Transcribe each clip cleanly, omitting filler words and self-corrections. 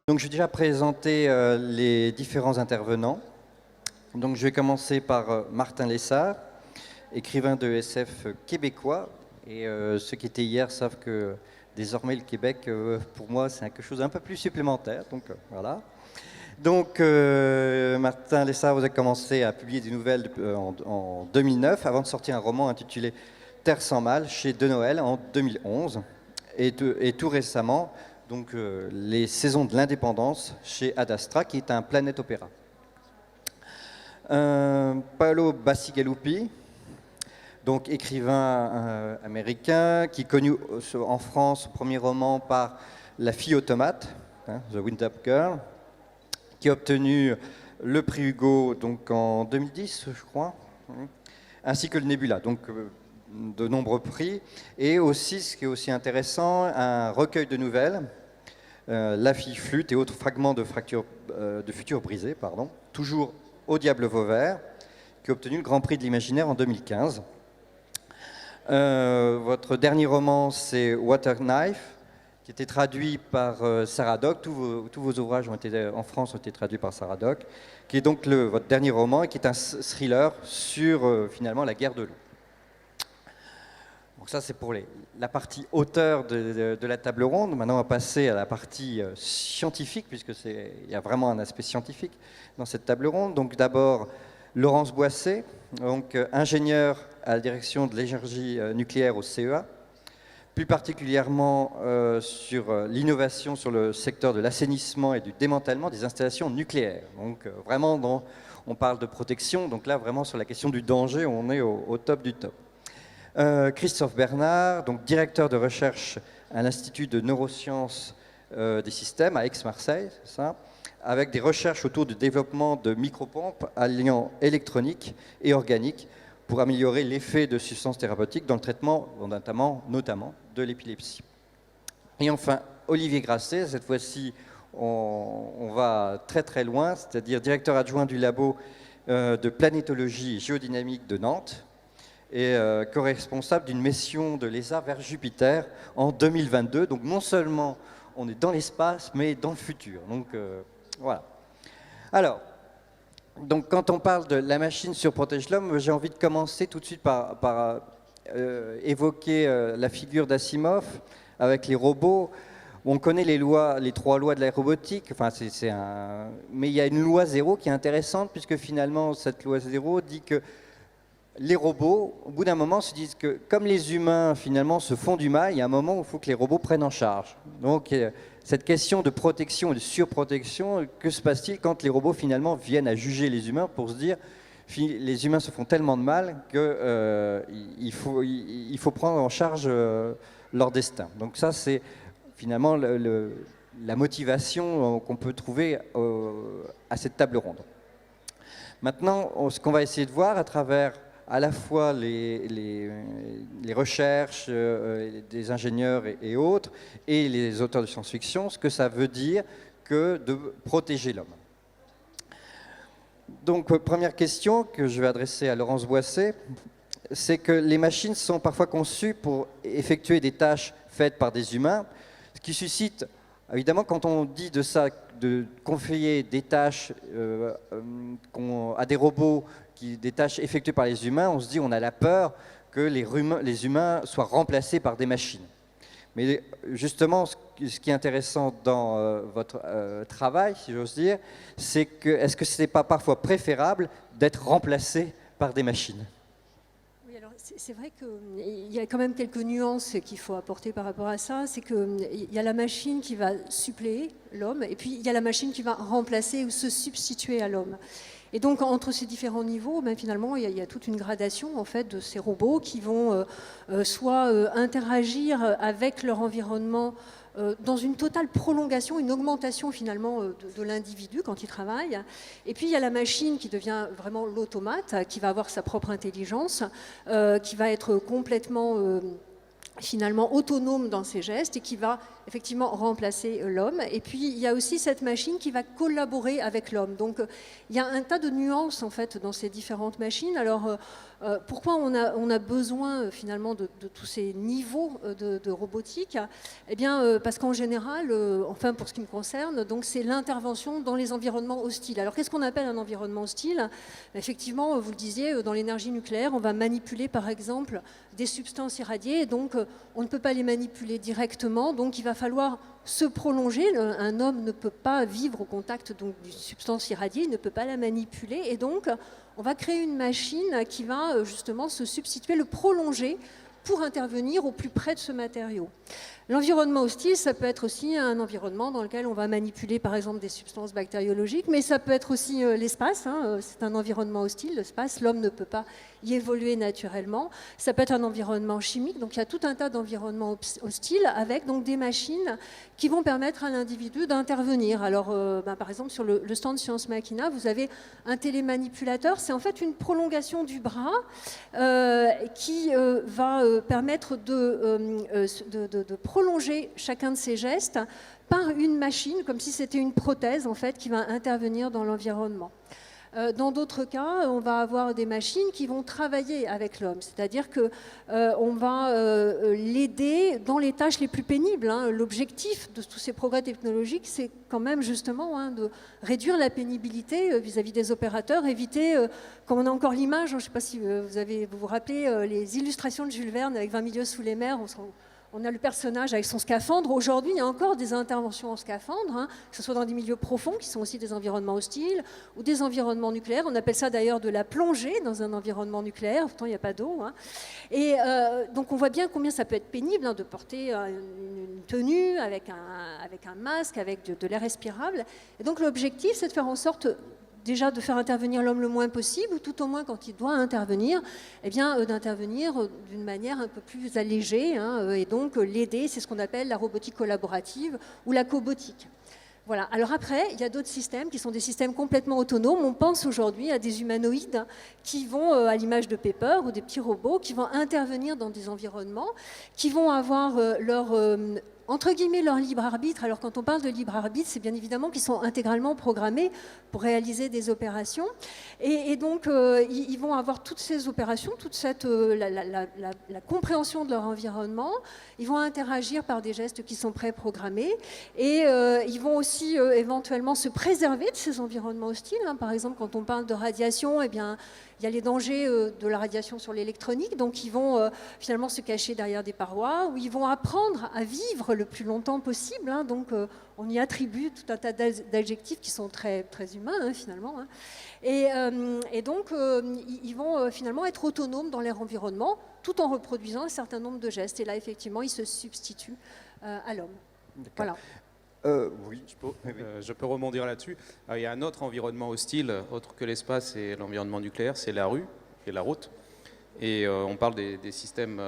Donc, je vais déjà présenter les différents intervenants. Donc, je vais commencer par Martin Lessard, écrivain de SF québécois. Et ceux qui étaient hier savent que désormais le Québec, pour moi, c'est quelque chose d'un peu plus supplémentaire. Donc, voilà. Donc, Martin Lessard, vous avez commencé à publier des nouvelles en 2009, avant de sortir un roman intitulé Terre sans mal chez De Noël en 2011. Et tout récemment, donc, les saisons de l'indépendance chez Ad Astra, qui est un planète opéra. Paolo Bacigalupi, donc écrivain américain, qui est connu en France, son premier roman par La fille automate, The Wind-Up Girl, qui a obtenu le prix Hugo donc, en 2010, je crois, ainsi que le Nebula, donc de nombreux prix, et aussi, ce qui est aussi intéressant, un recueil de nouvelles, La fille flûte et autres fragments de futurs brisés, toujours au Diable Vauvert, qui a obtenu le Grand Prix de l'Imaginaire en 2015. Votre dernier roman, c'est Water Knife, qui était traduit par Sarah Dock. Tous vos ouvrages en France ont été traduits par Sarah Dock, qui est donc votre dernier roman et qui est un thriller sur finalement la guerre de l'eau. Donc ça, c'est pour la partie auteur de la table ronde. Maintenant, on va passer à la partie scientifique, puisqu'il y a vraiment un aspect scientifique dans cette table ronde. Donc d'abord, Laurence Boissé, donc, ingénieure à la direction de l'énergie nucléaire au CEA, plus particulièrement sur l'innovation sur le secteur de l'assainissement et du démantèlement des installations nucléaires. Donc vraiment, on parle de protection, donc là, vraiment sur la question du danger, on est au top du top. Christophe Bernard, donc directeur de recherche à l'Institut de neurosciences des systèmes à Aix-Marseille, c'est ça, avec des recherches autour du développement de micropompes alliant électronique et organique pour améliorer l'effet de substances thérapeutiques dans le traitement, notamment de l'épilepsie. Et enfin, Olivier Grasset, cette fois-ci, on va très très loin, c'est-à-dire directeur adjoint du labo de planétologie et géodynamique de Nantes, et co-responsable d'une mission de l'ESA vers Jupiter en 2022. Donc non seulement on est dans l'espace, mais dans le futur. Donc voilà. Alors, donc, quand on parle de la machine surprotège l'homme, j'ai envie de commencer tout de suite par évoquer la figure d'Asimov avec les robots. On connaît les trois lois de la robotique, mais il y a une loi zéro qui est intéressante, puisque finalement cette loi zéro dit que les robots, au bout d'un moment, se disent que comme les humains, finalement, se font du mal, il y a un moment où il faut que les robots prennent en charge. Donc, cette question de protection et de surprotection, que se passe-t-il quand les robots, finalement, viennent à juger les humains pour se dire les humains se font tellement de mal qu'il faut prendre en charge leur destin. Donc ça, c'est finalement la motivation qu'on peut trouver à cette table ronde. Maintenant, ce qu'on va essayer de voir à travers à la fois les recherches des ingénieurs et autres, et les auteurs de science-fiction, ce que ça veut dire que de protéger l'homme. Donc, première question que je vais adresser à Laurence Boissé, c'est que les machines sont parfois conçues pour effectuer des tâches faites par des humains, ce qui suscite, évidemment, quand on dit de ça, de confier des tâches à des robots, des tâches effectuées par les humains, on se dit on a la peur que les humains soient remplacés par des machines. Mais justement, ce qui est intéressant dans votre travail, si j'ose dire, c'est que est-ce que ce n'est pas parfois préférable d'être remplacé par des machines ? C'est vrai qu'il y a quand même quelques nuances qu'il faut apporter par rapport à ça. C'est qu'il y a la machine qui va suppléer l'homme, et puis il y a la machine qui va remplacer ou se substituer à l'homme. Et donc, entre ces différents niveaux, finalement, il y a toute une gradation en fait, de ces robots qui vont soit interagir avec leur environnement dans une totale prolongation, une augmentation finalement de l'individu quand il travaille. Et puis il y a la machine qui devient vraiment l'automate, qui va avoir sa propre intelligence, qui va être complètement finalement autonome dans ses gestes et qui va effectivement remplacer l'homme. Et puis il y a aussi cette machine qui va collaborer avec l'homme. Donc il y a un tas de nuances en fait dans ces différentes machines. Alors Pourquoi on a besoin finalement de tous ces niveaux de robotique? Eh bien, parce qu'en général, enfin pour ce qui me concerne, donc c'est l'intervention dans les environnements hostiles. Alors qu'est-ce qu'on appelle un environnement hostile? Effectivement, vous le disiez, dans l'énergie nucléaire, on va manipuler par exemple des substances irradiées, et donc on ne peut pas les manipuler directement, donc il va falloir se prolonger. Un homme ne peut pas vivre au contact d'une substance irradiée, il ne peut pas la manipuler, et donc on va créer une machine qui va justement se substituer, le prolonger pour intervenir au plus près de ce matériau. L'environnement hostile, ça peut être aussi un environnement dans lequel on va manipuler par exemple des substances bactériologiques, mais ça peut être aussi l'espace, hein, c'est un environnement hostile, l'espace, l'homme ne peut pas y évoluer naturellement. Ça peut être un environnement chimique, donc il y a tout un tas d'environnements hostiles avec donc des machines qui vont permettre à l'individu d'intervenir. Alors par exemple sur le stand Science Machina, vous avez un télémanipulateur, c'est en fait une prolongation du bras qui va permettre de prolonger chacun de ces gestes par une machine, comme si c'était une prothèse en fait, qui va intervenir dans l'environnement. Dans d'autres cas, on va avoir des machines qui vont travailler avec l'homme, c'est-à-dire qu'on va l'aider dans les tâches les plus pénibles. Hein. L'objectif de tous ces progrès technologiques, c'est quand même justement de réduire la pénibilité vis-à-vis des opérateurs, éviter, comme on a encore l'image, je ne sais pas si vous vous rappelez les illustrations de Jules Verne avec 20 milieux sous les mers, on a le personnage avec son scaphandre. Aujourd'hui, il y a encore des interventions en scaphandre, hein, que ce soit dans des milieux profonds, qui sont aussi des environnements hostiles, ou des environnements nucléaires. On appelle ça d'ailleurs de la plongée dans un environnement nucléaire, pourtant il n'y a pas d'eau. Hein. Et donc on voit bien combien ça peut être pénible de porter une tenue avec un masque, avec de l'air respirable. Et donc l'objectif, c'est de faire en sorte déjà de faire intervenir l'homme le moins possible, ou tout au moins quand il doit intervenir, eh bien, d'intervenir d'une manière un peu plus allégée, hein, et donc l'aider, c'est ce qu'on appelle la robotique collaborative ou la cobotique. Voilà. Alors après, il y a d'autres systèmes qui sont des systèmes complètement autonomes. On pense aujourd'hui à des humanoïdes qui vont, à l'image de Pepper ou des petits robots, qui vont intervenir dans des environnements, qui vont avoir entre guillemets, leur libre arbitre. Alors quand on parle de libre arbitre, c'est bien évidemment qu'ils sont intégralement programmés pour réaliser des opérations. Et donc, ils vont avoir toutes ces opérations, toute cette, la compréhension de leur environnement. Ils vont interagir par des gestes qui sont préprogrammés. Et ils vont aussi éventuellement se préserver de ces environnements hostiles. Hein. Par exemple, quand on parle de radiation, eh bien, il y a les dangers de la radiation sur l'électronique, donc ils vont finalement se cacher derrière des parois, où ils vont apprendre à vivre le plus longtemps possible. Hein, donc on y attribue tout un tas d'adjectifs qui sont très, très humains hein, finalement. Hein. Et donc ils vont finalement être autonomes dans leur environnement, tout en reproduisant un certain nombre de gestes. Et là, effectivement, ils se substituent à l'homme. Voilà. Oui, je peux rebondir là-dessus. Il y a un autre environnement hostile, autre que l'espace et l'environnement nucléaire, c'est la rue et la route. Et on parle des systèmes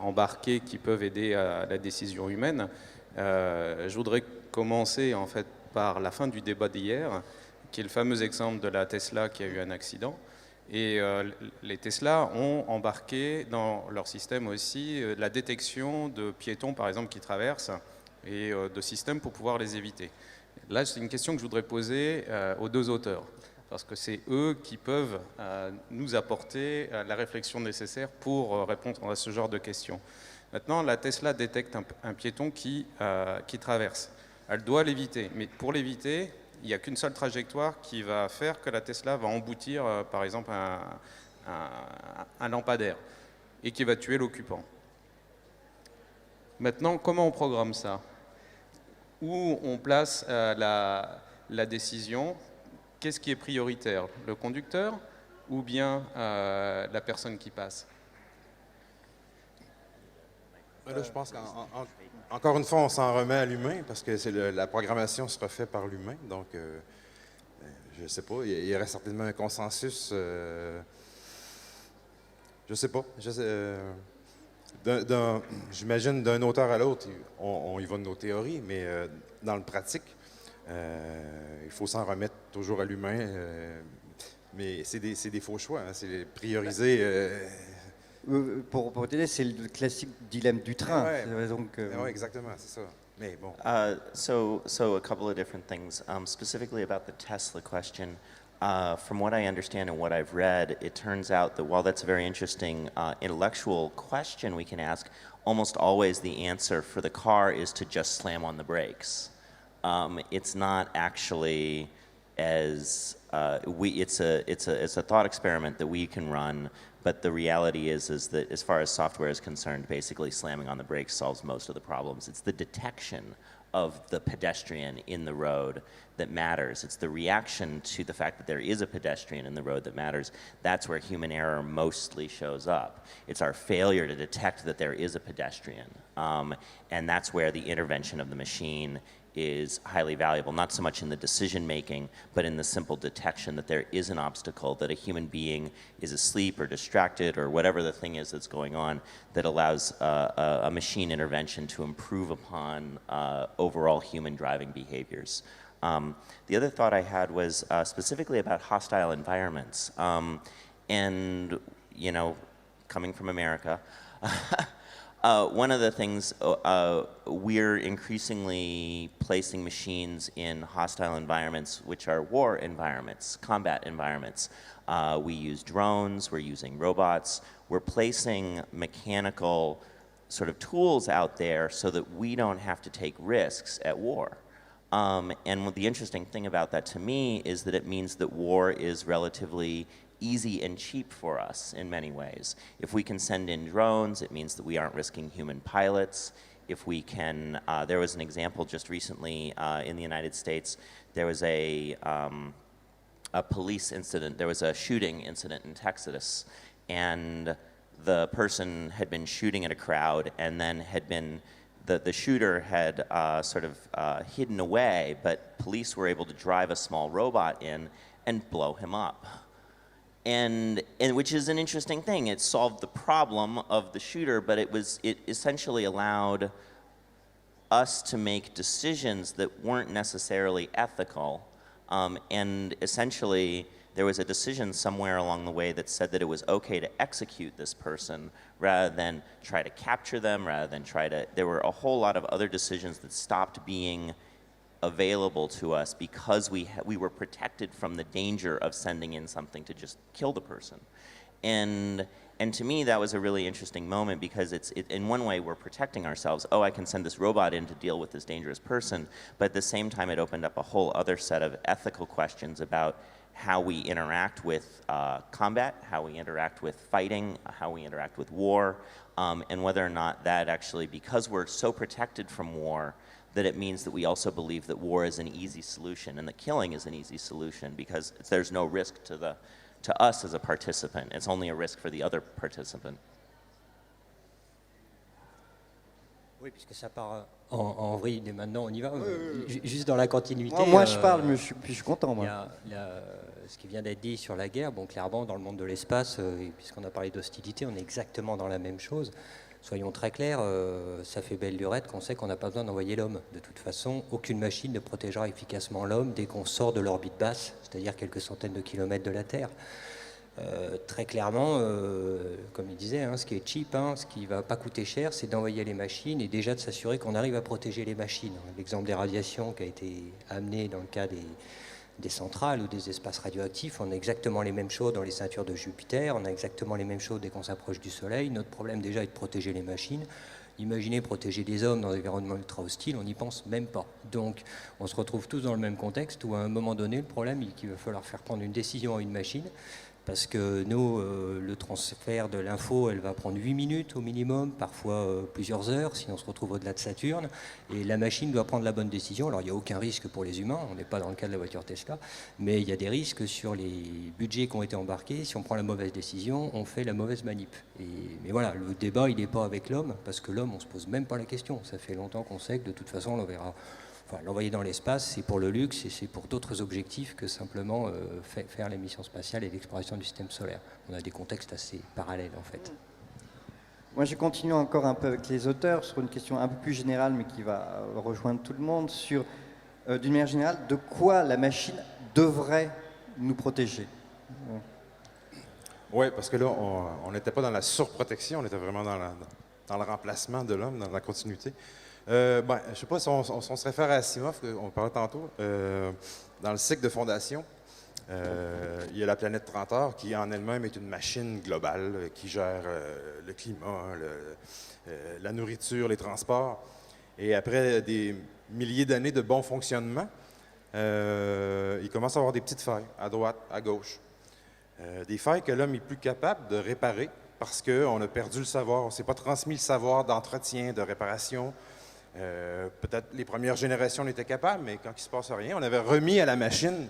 embarqués qui peuvent aider à la décision humaine. Je voudrais commencer en fait par la fin du débat d'hier, qui est le fameux exemple de la Tesla qui a eu un accident. Et les Tesla ont embarqué dans leur système aussi la détection de piétons, par exemple, qui traversent, et de systèmes pour pouvoir les éviter. Là, c'est une question que je voudrais poser aux deux auteurs, parce que c'est eux qui peuvent nous apporter la réflexion nécessaire pour répondre à ce genre de questions. Maintenant, la Tesla détecte un piéton qui traverse. Elle doit l'éviter, mais pour l'éviter, il n'y a qu'une seule trajectoire qui va faire que la Tesla va emboutir, par exemple, un lampadaire, et qui va tuer l'occupant. Maintenant, comment on programme ça ? Où on place la décision? Qu'est-ce qui est prioritaire? Le conducteur ou bien la personne qui passe? Là, je pense qu'encore une fois, on s'en remet à l'humain parce que la programmation sera faite par l'humain. Donc, je ne sais pas, il y aurait certainement un consensus. Je ne sais pas. J'imagine d'un auteur à l'autre, on y va de nos théories, mais dans le pratique, il faut s'en remettre toujours à l'humain. Mais c'est des faux choix, hein, c'est prioriser. Pour t'aider, c'est le classique dilemme du train. Ouais, Donc, ouais, exactement, c'est ça. Mais bon. So a couple of different things. Specifically about the Tesla question, from what I understand and what I've read, it turns out that while that's a very interesting intellectual question we can ask, almost always the answer for the car is to just slam on the brakes. It's not actually as it's a thought experiment that we can run, but the reality is that as far as software is concerned, basically slamming on the brakes solves most of the problems. It's the detection of the pedestrian in the road that matters. It's the reaction to the fact that there is a pedestrian in the road that matters. That's where human error mostly shows up. It's our failure to detect that there is a pedestrian. And that's where the intervention of the machine is highly valuable, not so much in the decision making, but in the simple detection that there is an obstacle, that a human being is asleep or distracted or whatever the thing is that's going on, that allows a machine intervention to improve upon overall human driving behaviors. The other thought I had was specifically about hostile environments. And, you know, coming from America, one of the things we're increasingly placing machines in hostile environments, which are war environments, combat environments. We use drones, we're using robots, we're placing mechanical sort of tools out there so that we don't have to take risks at war. And what the interesting thing about that to me is that it means that war is relatively easy and cheap for us in many ways. If we can send in drones, it means that we aren't risking human pilots. If we can, there was an example just recently in the United States, there was a police incident, there was a shooting incident in Texas, and the person had been shooting at a crowd and then had been, the shooter had sort of hidden away, but police were able to drive a small robot in and blow him up. And which is an interesting thing. It solved the problem of the shooter, but it essentially allowed us to make decisions that weren't necessarily ethical. And essentially, there was a decision somewhere along the way that said that it was okay to execute this person rather than try to capture them, rather than try to, there were a whole lot of other decisions that stopped being available to us because we were protected from the danger of sending in something to just kill the person. And to me, that was a really interesting moment because in one way, we're protecting ourselves. Oh, I can send this robot in to deal with this dangerous person. But at the same time, it opened up a whole other set of ethical questions about how we interact with combat, how we interact with fighting, how we interact with war, and whether or not that actually, because we're so protected from war, that it means that we also believe that war is an easy solution and that killing is an easy solution because there's no risk to us as a participant. It's only a risk for the other participant. Oui, puisque ça part en vrille dès maintenant, on y va. Juste dans la continuité. Moi je parle, mais je suis content. Moi. Ce qui vient d'être dit sur la guerre, bon, clairement, dans le monde de l'espace, puisqu'on a parlé d'hostilité, on est exactement dans la même chose. Soyons très clairs, ça fait belle lurette qu'on sait qu'on n'a pas besoin d'envoyer l'homme. De toute façon, aucune machine ne protégera efficacement l'homme dès qu'on sort de l'orbite basse, c'est-à-dire quelques centaines de kilomètres de la Terre. Très clairement, comme il disait, ce qui est cheap, ce qui ne va pas coûter cher, c'est d'envoyer les machines et déjà de s'assurer qu'on arrive à protéger les machines. L'exemple des radiations qui a été amené dans le cas des centrales ou des espaces radioactifs, on a exactement les mêmes choses dans les ceintures de Jupiter, on a exactement les mêmes choses dès qu'on s'approche du Soleil. Notre problème déjà est de protéger les machines. Imaginez protéger des hommes dans un environnement ultra hostile, on n'y pense même pas. Donc on se retrouve tous dans le même contexte où à un moment donné, le problème est qu'il va falloir faire prendre une décision à une machine. Parce que nous, le transfert de l'info, elle va prendre 8 minutes au minimum, parfois plusieurs heures, si on se retrouve au-delà de Saturne. Et la machine doit prendre la bonne décision. Alors, il n'y a aucun risque pour les humains, on n'est pas dans le cas de la voiture Tesla, mais il y a des risques sur les budgets qui ont été embarqués. Si on prend la mauvaise décision, on fait la mauvaise manip. Mais voilà, le débat, il n'est pas avec l'homme, parce que l'homme, on ne se pose même pas la question. Ça fait longtemps qu'on sait que de toute façon, on l'enverra. Enfin, l'envoyer dans l'espace, c'est pour le luxe et c'est pour d'autres objectifs que simplement faire les missions spatiales et l'exploration du système solaire. On a des contextes assez parallèles en fait. Moi, je continue encore un peu avec les auteurs sur une question un peu plus générale, mais qui va rejoindre tout le monde, sur, d'une manière générale, de quoi la machine devrait nous protéger. Oui, parce que là, on n'était pas dans la surprotection, on était vraiment dans le remplacement de l'homme, dans la continuité. Je ne sais pas si on se réfère à Asimov, on parlait tantôt, dans le cycle de fondation. Il y a la planète 30 heures qui en elle-même est une machine globale qui gère le climat, la nourriture, les transports. Et après des milliers d'années de bon fonctionnement, il commence à avoir des petites failles à droite, à gauche. Des failles que l'homme est plus capable de réparer parce qu'on a perdu le savoir, on ne s'est pas transmis le savoir d'entretien, de réparation. Peut-être les premières générations étaient capables, mais quand il ne se passe rien, on avait remis à la machine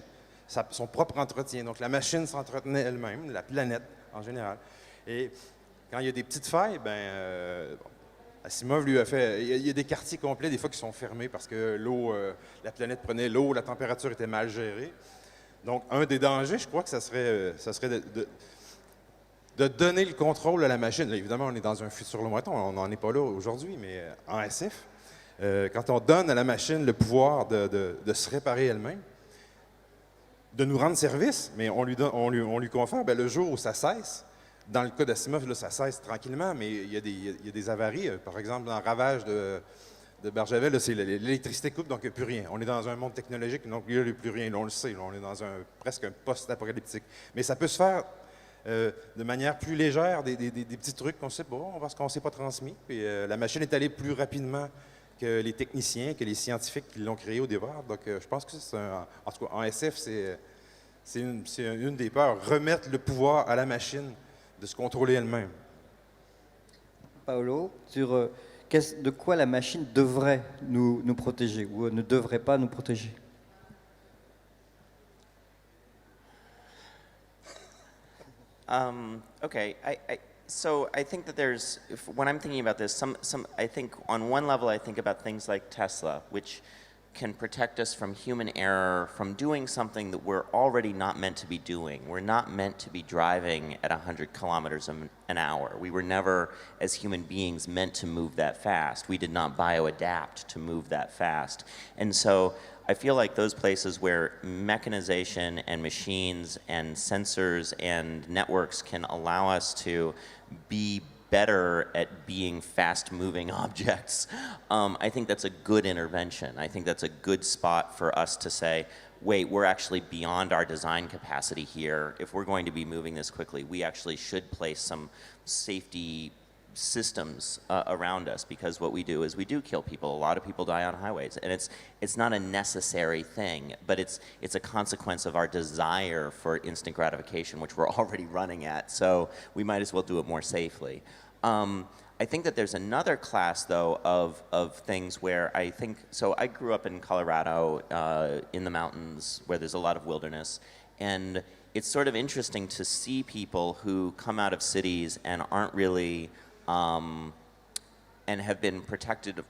son propre entretien. Donc la machine s'entretenait elle-même, la planète en général. Et quand il y a des petites failles, Asimov lui a fait... Il y a des quartiers complets, des fois, qui sont fermés parce que l'eau, la planète prenait l'eau, la température était mal gérée. Donc, un des dangers, je crois que ça serait de donner le contrôle à la machine. Là, évidemment, on est dans un futur lointain, on n'en est pas là aujourd'hui, mais en SF, quand on donne à la machine le pouvoir de se réparer elle-même, de nous rendre service, mais on lui confère, le jour où ça cesse, dans le cas d'Asimov, là, ça cesse tranquillement, mais il y a des avaries. Par exemple, dans Ravage de Barjavel, c'est l'électricité coupe, donc il n'y a plus rien. On est dans un monde technologique, donc il n'y a plus rien. Là, on le sait, là, on est dans presque un post-apocalyptique. Mais ça peut se faire de manière plus légère, des petits trucs qu'on sait pas, parce qu'on ne s'est pas transmis. Puis la machine est allée plus rapidement que les techniciens, que les scientifiques qui l'ont créé au départ. Donc je pense que en tout cas, en SF, c'est une des peurs, remettre le pouvoir à la machine de se contrôler elle-même. Paolo, sur de quoi la machine devrait nous protéger ou ne devrait pas nous protéger? Okay, so I think that when I'm thinking about this, I think on one level I think about things like Tesla, which can protect us from human error, from doing something that we're already not meant to be doing. We're not meant to be driving at 100 kilometers an hour. We were never, as human beings, meant to move that fast. We did not bioadapt to move that fast. And so I feel like those places where mechanization and machines and sensors and networks can allow us to be better at being fast-moving objects, I think that's a good intervention. I think that's a good spot for us to say, wait, we're actually beyond our design capacity here. If we're going to be moving this quickly, we actually should place some safety systems around us, because what we do is we do kill people. A lot of people die on highways, and it's not a necessary thing, but it's a consequence of our desire for instant gratification, which we're already running at, so we might as well do it more safely. I think that there's another class, though, of things where I think, so I grew up in Colorado in the mountains where there's a lot of wilderness, and it's sort of interesting to see people who come out of cities and aren't really and have been protected,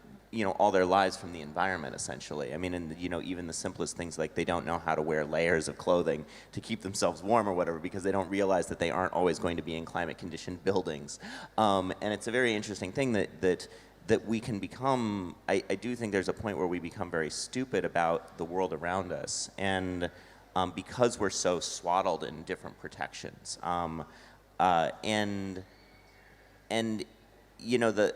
all their lives from the environment, essentially. I mean, and even the simplest things, like they don't know how to wear layers of clothing to keep themselves warm or whatever, because they don't realize that they aren't always going to be in climate-conditioned buildings. And it's a very interesting thing that we can become. I do think there's a point where we become very stupid about the world around us, and because we're so swaddled in different protections, and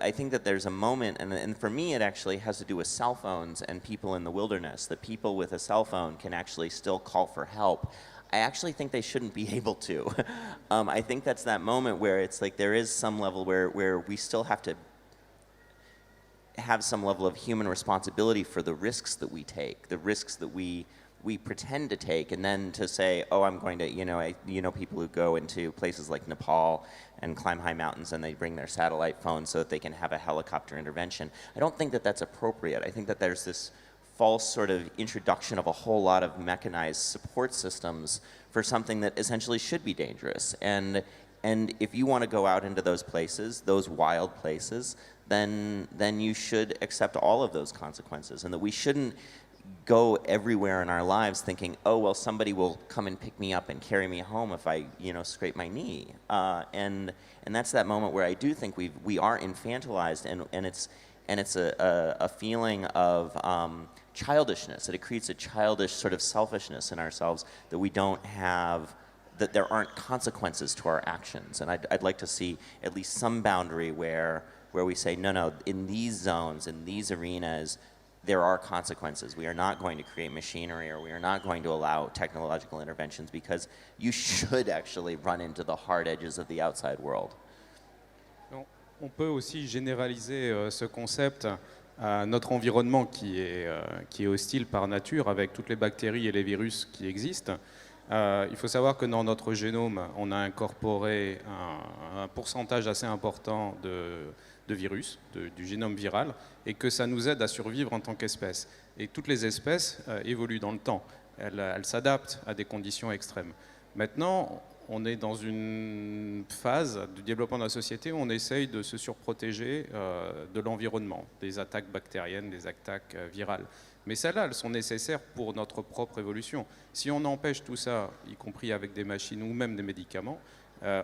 I think that there's a moment, and for me it actually has to do with cell phones and people in the wilderness, that people with a cell phone can actually still call for help. I actually think they shouldn't be able to. I think that's that moment where it's like there is some level where we still have to have some level of human responsibility for the risks that we take, the risks that we pretend to take, and then to say, oh, I'm going to, people who go into places like Nepal and climb high mountains and they bring their satellite phones so that they can have a helicopter intervention. I don't think that that's appropriate. I think that there's this false sort of introduction of a whole lot of mechanized support systems for something that essentially should be dangerous. And if you want to go out into those places, those wild places, then you should accept all of those consequences, and that we shouldn't go everywhere in our lives thinking, oh, well, somebody will come and pick me up and carry me home if I, scrape my knee. And that's that moment where I do think we are infantilized, and it's a feeling of childishness. That it creates a childish sort of selfishness in ourselves that we don't have, that there aren't consequences to our actions. And I'd like to see at least some boundary where we say, no, in these zones, in these arenas, there are consequences. We are not going to create machinery, or we are not going to allow technological interventions, because you should actually run into the hard edges of the outside world. On peut aussi généraliser ce concept à notre environnement qui est hostile par nature, avec toutes les bactéries et les virus qui existent. Il faut savoir que dans notre génome, on a incorporé un pourcentage assez important de virus, du génome viral, et que ça nous aide à survivre en tant qu'espèce. Et toutes les espèces évoluent dans le temps. Elles s'adaptent à des conditions extrêmes. Maintenant, on est dans une phase du développement de la société où on essaye de se surprotéger de l'environnement, des attaques bactériennes, des attaques virales. Mais celles-là, elles sont nécessaires pour notre propre évolution. Si on empêche tout ça, y compris avec des machines ou même des médicaments,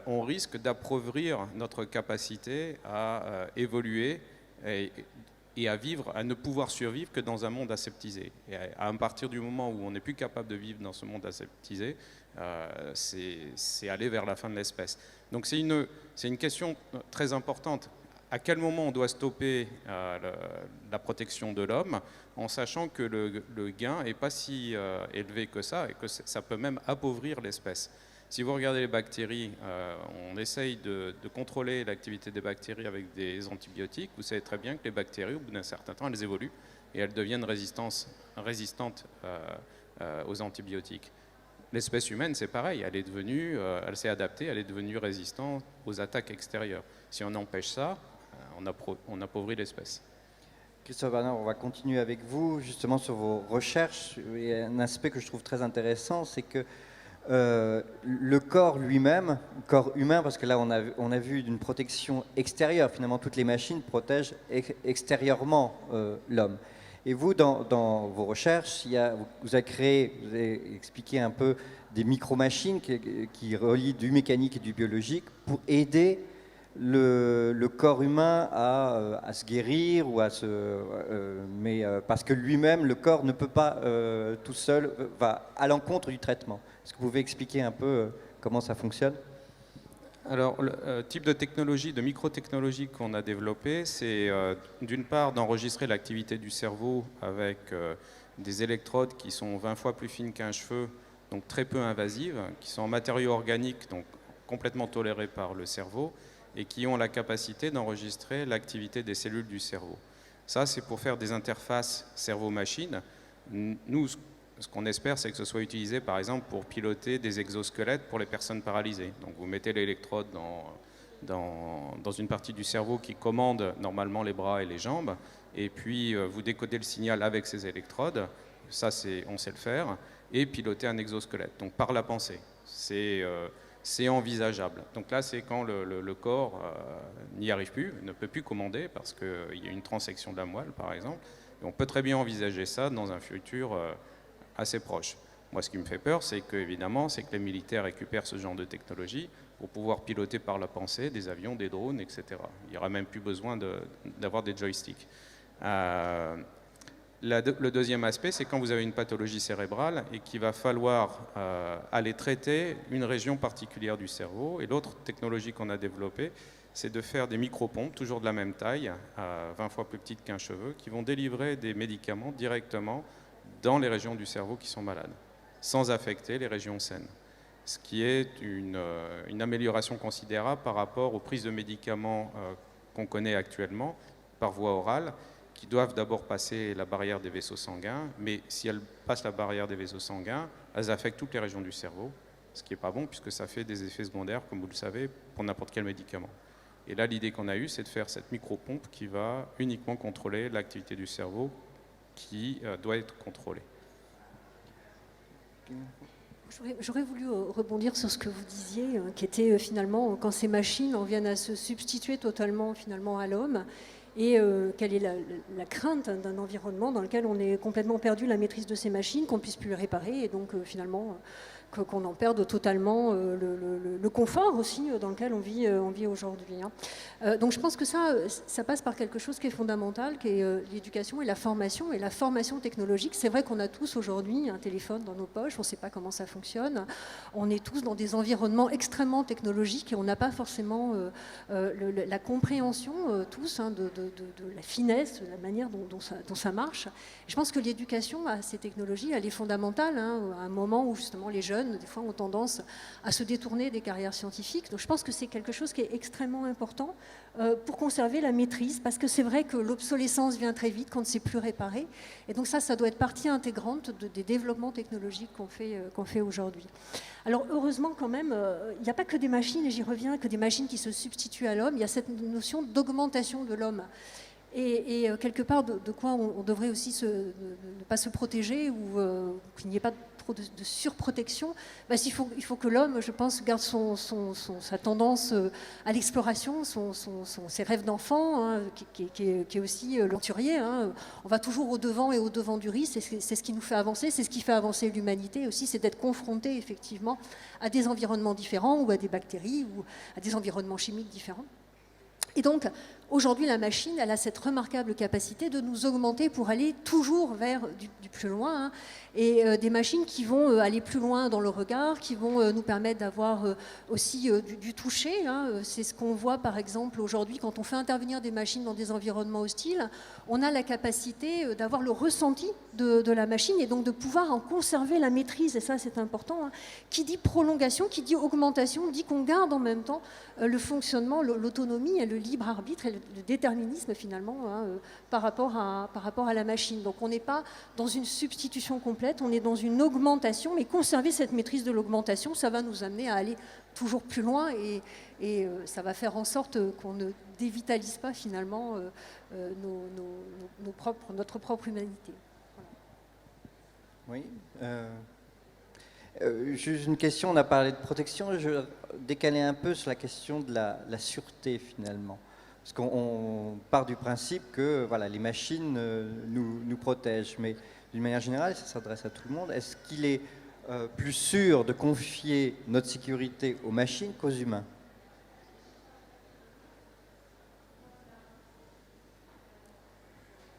on risque d'appauvrir notre capacité à évoluer et à vivre, à ne pouvoir survivre que dans un monde aseptisé. Et à partir du moment où on n'est plus capable de vivre dans ce monde aseptisé, c'est aller vers la fin de l'espèce. Donc c'est une question très importante. À quel moment on doit stopper la protection de l'homme, en sachant que le gain n'est pas si élevé que ça, et que ça peut même appauvrir l'espèce. Si vous regardez les bactéries, on essaye de contrôler l'activité des bactéries avec des antibiotiques. Vous savez très bien que les bactéries, au bout d'un certain temps, elles évoluent et elles deviennent résistantes aux antibiotiques. L'espèce humaine, c'est pareil, elle s'est adaptée, elle est devenue résistante aux attaques extérieures. Si on empêche ça, on appauvrit l'espèce. Christophe Barnard, on va continuer avec vous justement sur vos recherches. Il y a un aspect que je trouve très intéressant, c'est que le corps lui-même, le corps humain, parce que là on a vu d'une protection extérieure, finalement toutes les machines protègent extérieurement l'homme. Et vous, dans vos recherches, vous avez expliqué un peu des micro-machines qui relient du mécanique et du biologique pour aider le corps humain à se guérir ou parce que lui-même, le corps ne peut pas tout seul, va à l'encontre du traitement. Est-ce que vous pouvez expliquer un peu comment ça fonctionne ? Alors, le type de technologie, de microtechnologie qu'on a développé, c'est d'une part d'enregistrer l'activité du cerveau avec des électrodes qui sont 20 fois plus fines qu'un cheveu, donc très peu invasives, qui sont en matériaux organiques, donc complètement tolérés par le cerveau, et qui ont la capacité d'enregistrer l'activité des cellules du cerveau. Ça, c'est pour faire des interfaces cerveau-machine. Nous, ce qu'on espère, c'est que ce soit utilisé, par exemple, pour piloter des exosquelettes pour les personnes paralysées. Donc, vous mettez l'électrode dans une partie du cerveau qui commande normalement les bras et les jambes, et puis vous décodez le signal avec ces électrodes, ça, on sait le faire, et piloter un exosquelette, donc par la pensée. C'est envisageable. Donc là, c'est quand le corps n'y arrive plus, ne peut plus commander, parce qu'il y a une transection de la moelle, par exemple. Et on peut très bien envisager ça dans un futur assez proche. Moi, ce qui me fait peur, c'est que les militaires récupèrent ce genre de technologie pour pouvoir piloter par la pensée des avions, des drones, etc. Il n'y aura même plus besoin d'avoir des joysticks. Le deuxième aspect, c'est quand vous avez une pathologie cérébrale et qu'il va falloir aller traiter une région particulière du cerveau. Et l'autre technologie qu'on a développée, c'est de faire des micropompes, toujours de la même taille, 20 fois plus petites qu'un cheveu, qui vont délivrer des médicaments directement dans les régions du cerveau qui sont malades, sans affecter les régions saines. Ce qui est une amélioration considérable par rapport aux prises de médicaments qu'on connaît actuellement par voie orale, qui doivent d'abord passer la barrière des vaisseaux sanguins, mais si elles passent la barrière des vaisseaux sanguins, elles affectent toutes les régions du cerveau, ce qui n'est pas bon puisque ça fait des effets secondaires, comme vous le savez, pour n'importe quel médicament. Et là, l'idée qu'on a eue, c'est de faire cette micropompe qui va uniquement contrôler l'activité du cerveau qui doit être contrôlée. J'aurais voulu rebondir sur ce que vous disiez, qui était finalement quand ces machines en viennent à se substituer totalement finalement à l'homme, et quelle est la crainte d'un environnement dans lequel on est complètement perdu la maîtrise de ces machines, qu'on ne puisse plus les réparer, et donc finalement qu'on en perde totalement le confort aussi dans lequel on vit aujourd'hui. Donc je pense que ça passe par quelque chose qui est fondamental, qui est l'éducation et la formation technologique. C'est vrai qu'on a tous aujourd'hui un téléphone dans nos poches, on ne sait pas comment ça fonctionne, on est tous dans des environnements extrêmement technologiques et on n'a pas forcément la compréhension tous de la finesse, de la manière dont ça marche. Je pense que l'éducation à ces technologies, elle est fondamentale, à un moment où justement les jeunes, des fois, ont tendance à se détourner des carrières scientifiques. Donc je pense que c'est quelque chose qui est extrêmement important pour conserver la maîtrise, parce que c'est vrai que l'obsolescence vient très vite, qu'on ne sait plus réparer. Et donc ça doit être partie intégrante des développements technologiques qu'on fait aujourd'hui. Alors heureusement quand même, il n'y a pas que des machines, et j'y reviens, que des machines qui se substituent à l'homme. Il y a cette notion d'augmentation de l'homme. Et quelque part, de quoi on devrait aussi ne pas se protéger ou qu'il n'y ait pas trop de surprotection. Il faut que l'homme, je pense, garde sa tendance à l'exploration, ses rêves d'enfant, qui est aussi l'aventurier. On va toujours au-devant du risque, c'est ce qui nous fait avancer, c'est ce qui fait avancer l'humanité aussi, c'est d'être confronté effectivement à des environnements différents ou à des bactéries ou à des environnements chimiques différents. Et donc, aujourd'hui, la machine, elle a cette remarquable capacité de nous augmenter pour aller toujours vers du plus loin. Et des machines qui vont aller plus loin dans le regard, qui vont nous permettre d'avoir aussi du toucher. C'est ce qu'on voit, par exemple, aujourd'hui, quand on fait intervenir des machines dans des environnements hostiles. On a la capacité d'avoir le ressenti de la machine et donc de pouvoir en conserver la maîtrise. Et ça, c'est important. Qui dit prolongation, qui dit augmentation, dit qu'on garde en même temps le fonctionnement, l'autonomie et le libre arbitre et le déterminisme finalement par rapport à la machine. Donc on n'est pas dans une substitution complète, on est dans une augmentation, mais conserver cette maîtrise de l'augmentation, ça va nous amener à aller toujours plus loin et ça va faire en sorte qu'on ne dévitalise pas finalement notre propre humanité. Voilà. Oui. Juste une question, on a parlé de protection, je décalais un peu sur la question de la sûreté finalement. Parce qu'on part du principe que voilà, les machines nous protègent, mais d'une manière générale, ça s'adresse à tout le monde. Est-ce qu'il est plus sûr de confier notre sécurité aux machines qu'aux humains?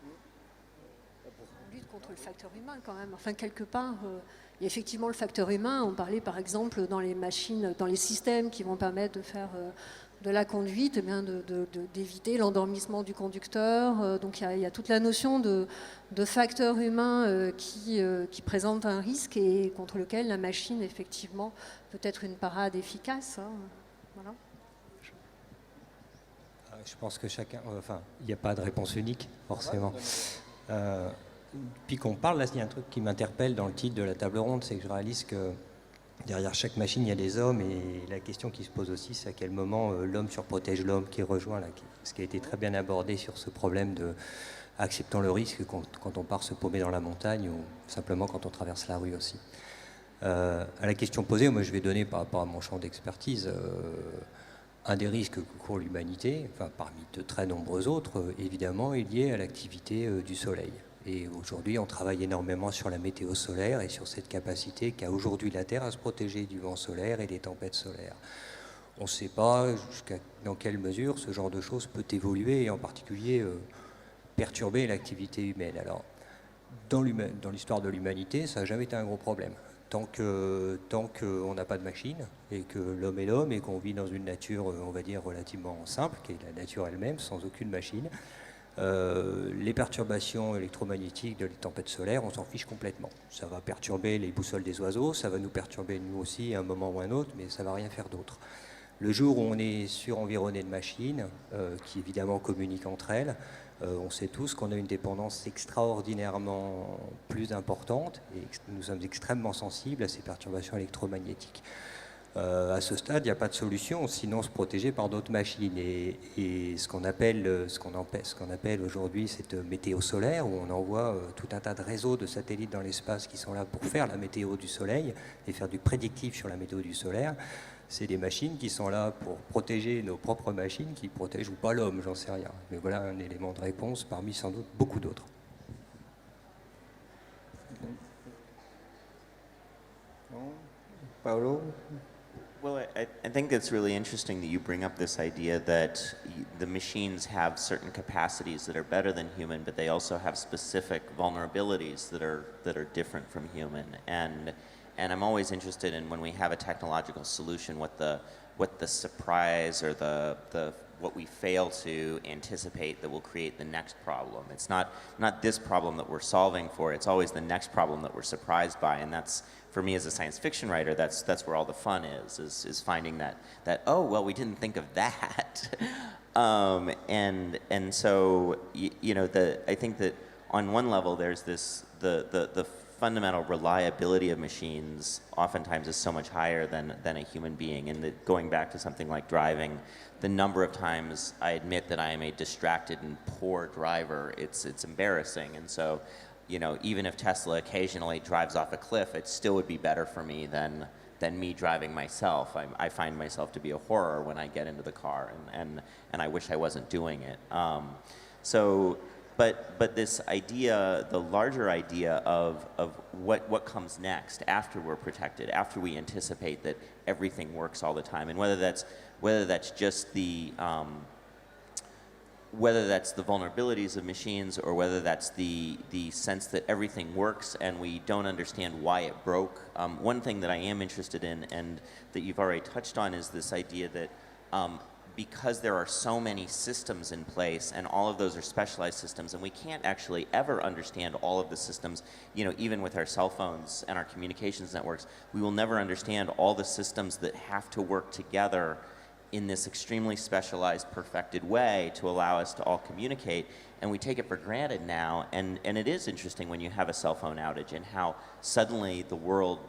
On lutte contre le facteur humain quand même. Enfin, quelque part, il y a effectivement le facteur humain. On parlait par exemple dans les machines, dans les systèmes qui vont permettre de faire de la conduite, d'éviter l'endormissement du conducteur. Donc il y a toute la notion de facteur humain qui présente un risque et contre lequel la machine, effectivement, peut être une parade efficace. Voilà. Je pense que chacun... il n'y a pas de réponse unique, forcément. Puis qu'on parle, là, il y a un truc qui m'interpelle dans le titre de la table ronde, c'est que je réalise que derrière chaque machine, il y a des hommes, et la question qui se pose aussi, c'est à quel moment l'homme surprotège l'homme, qui rejoint là, ce qui a été très bien abordé sur ce problème de acceptant le risque quand on part se paumer dans la montagne ou simplement quand on traverse la rue aussi. À la question posée, moi je vais donner par rapport à mon champ d'expertise un des risques que court l'humanité, parmi de très nombreux autres, évidemment, est lié à l'activité du soleil. Et aujourd'hui, on travaille énormément sur la météo solaire et sur cette capacité qu'a aujourd'hui la Terre à se protéger du vent solaire et des tempêtes solaires. On ne sait pas dans quelle mesure ce genre de choses peut évoluer et en particulier perturber l'activité humaine. Alors, dans l'histoire de l'humanité, ça n'a jamais été un gros problème. Tant qu'on n'a pas de machine et que l'homme est l'homme et qu'on vit dans une nature, on va dire, relativement simple, qui est la nature elle-même, sans aucune machine, les perturbations électromagnétiques de les tempêtes solaires, on s'en fiche complètement. Ça va perturber les boussoles des oiseaux, ça va nous perturber nous aussi à un moment ou à un autre, mais ça ne va rien faire d'autre. Le jour où on est surenvironné de machines, qui évidemment communiquent entre elles, on sait tous qu'on a une dépendance extraordinairement plus importante et nous sommes extrêmement sensibles à ces perturbations électromagnétiques. À ce stade, il n'y a pas de solution, sinon se protéger par d'autres machines. Et ce qu'on appelle aujourd'hui cette météo solaire, où on envoie tout un tas de réseaux de satellites dans l'espace qui sont là pour faire la météo du Soleil et faire du prédictif sur la météo du solaire, c'est des machines qui sont là pour protéger nos propres machines, qui protègent ou pas l'homme, j'en sais rien. Mais voilà un élément de réponse parmi sans doute beaucoup d'autres. Paolo? Well, I think it's really interesting that you bring up this idea that the machines have certain capacities that are better than human, but they also have specific vulnerabilities that are different from human. And I'm always interested in, when we have a technological solution, what the surprise or what we fail to anticipate that will create the next problem. It's not this problem that we're solving for, it's always the next problem that we're surprised by, and that's, for me as a science fiction writer, that's where all the fun is finding that oh, well, we didn't think of that. And so, you know, I think that on one level there's the fundamental reliability of machines oftentimes is so much higher than a human being. And going back to something like driving, the number of times I admit that I am a distracted and poor driver, it's embarrassing. And so, you know, even if Tesla occasionally drives off a cliff, it still would be better for me than me driving myself. I find myself to be a horror when I get into the car, and I wish I wasn't doing it. But this idea, the larger idea of what comes next after we're protected, after we anticipate that everything works all the time, and whether that's just whether that's the vulnerabilities of machines, or whether that's the sense that everything works and we don't understand why it broke. One thing that I am interested in, and that you've already touched on, is this idea that because there are so many systems in place, and all of those are specialized systems, and we can't actually ever understand all of the systems, you know, even with our cell phones and our communications networks, we will never understand all the systems that have to work together in this extremely specialized, perfected way to allow us to all communicate, and we take it for granted now. And it is interesting when you have a cell phone outage and how suddenly the world,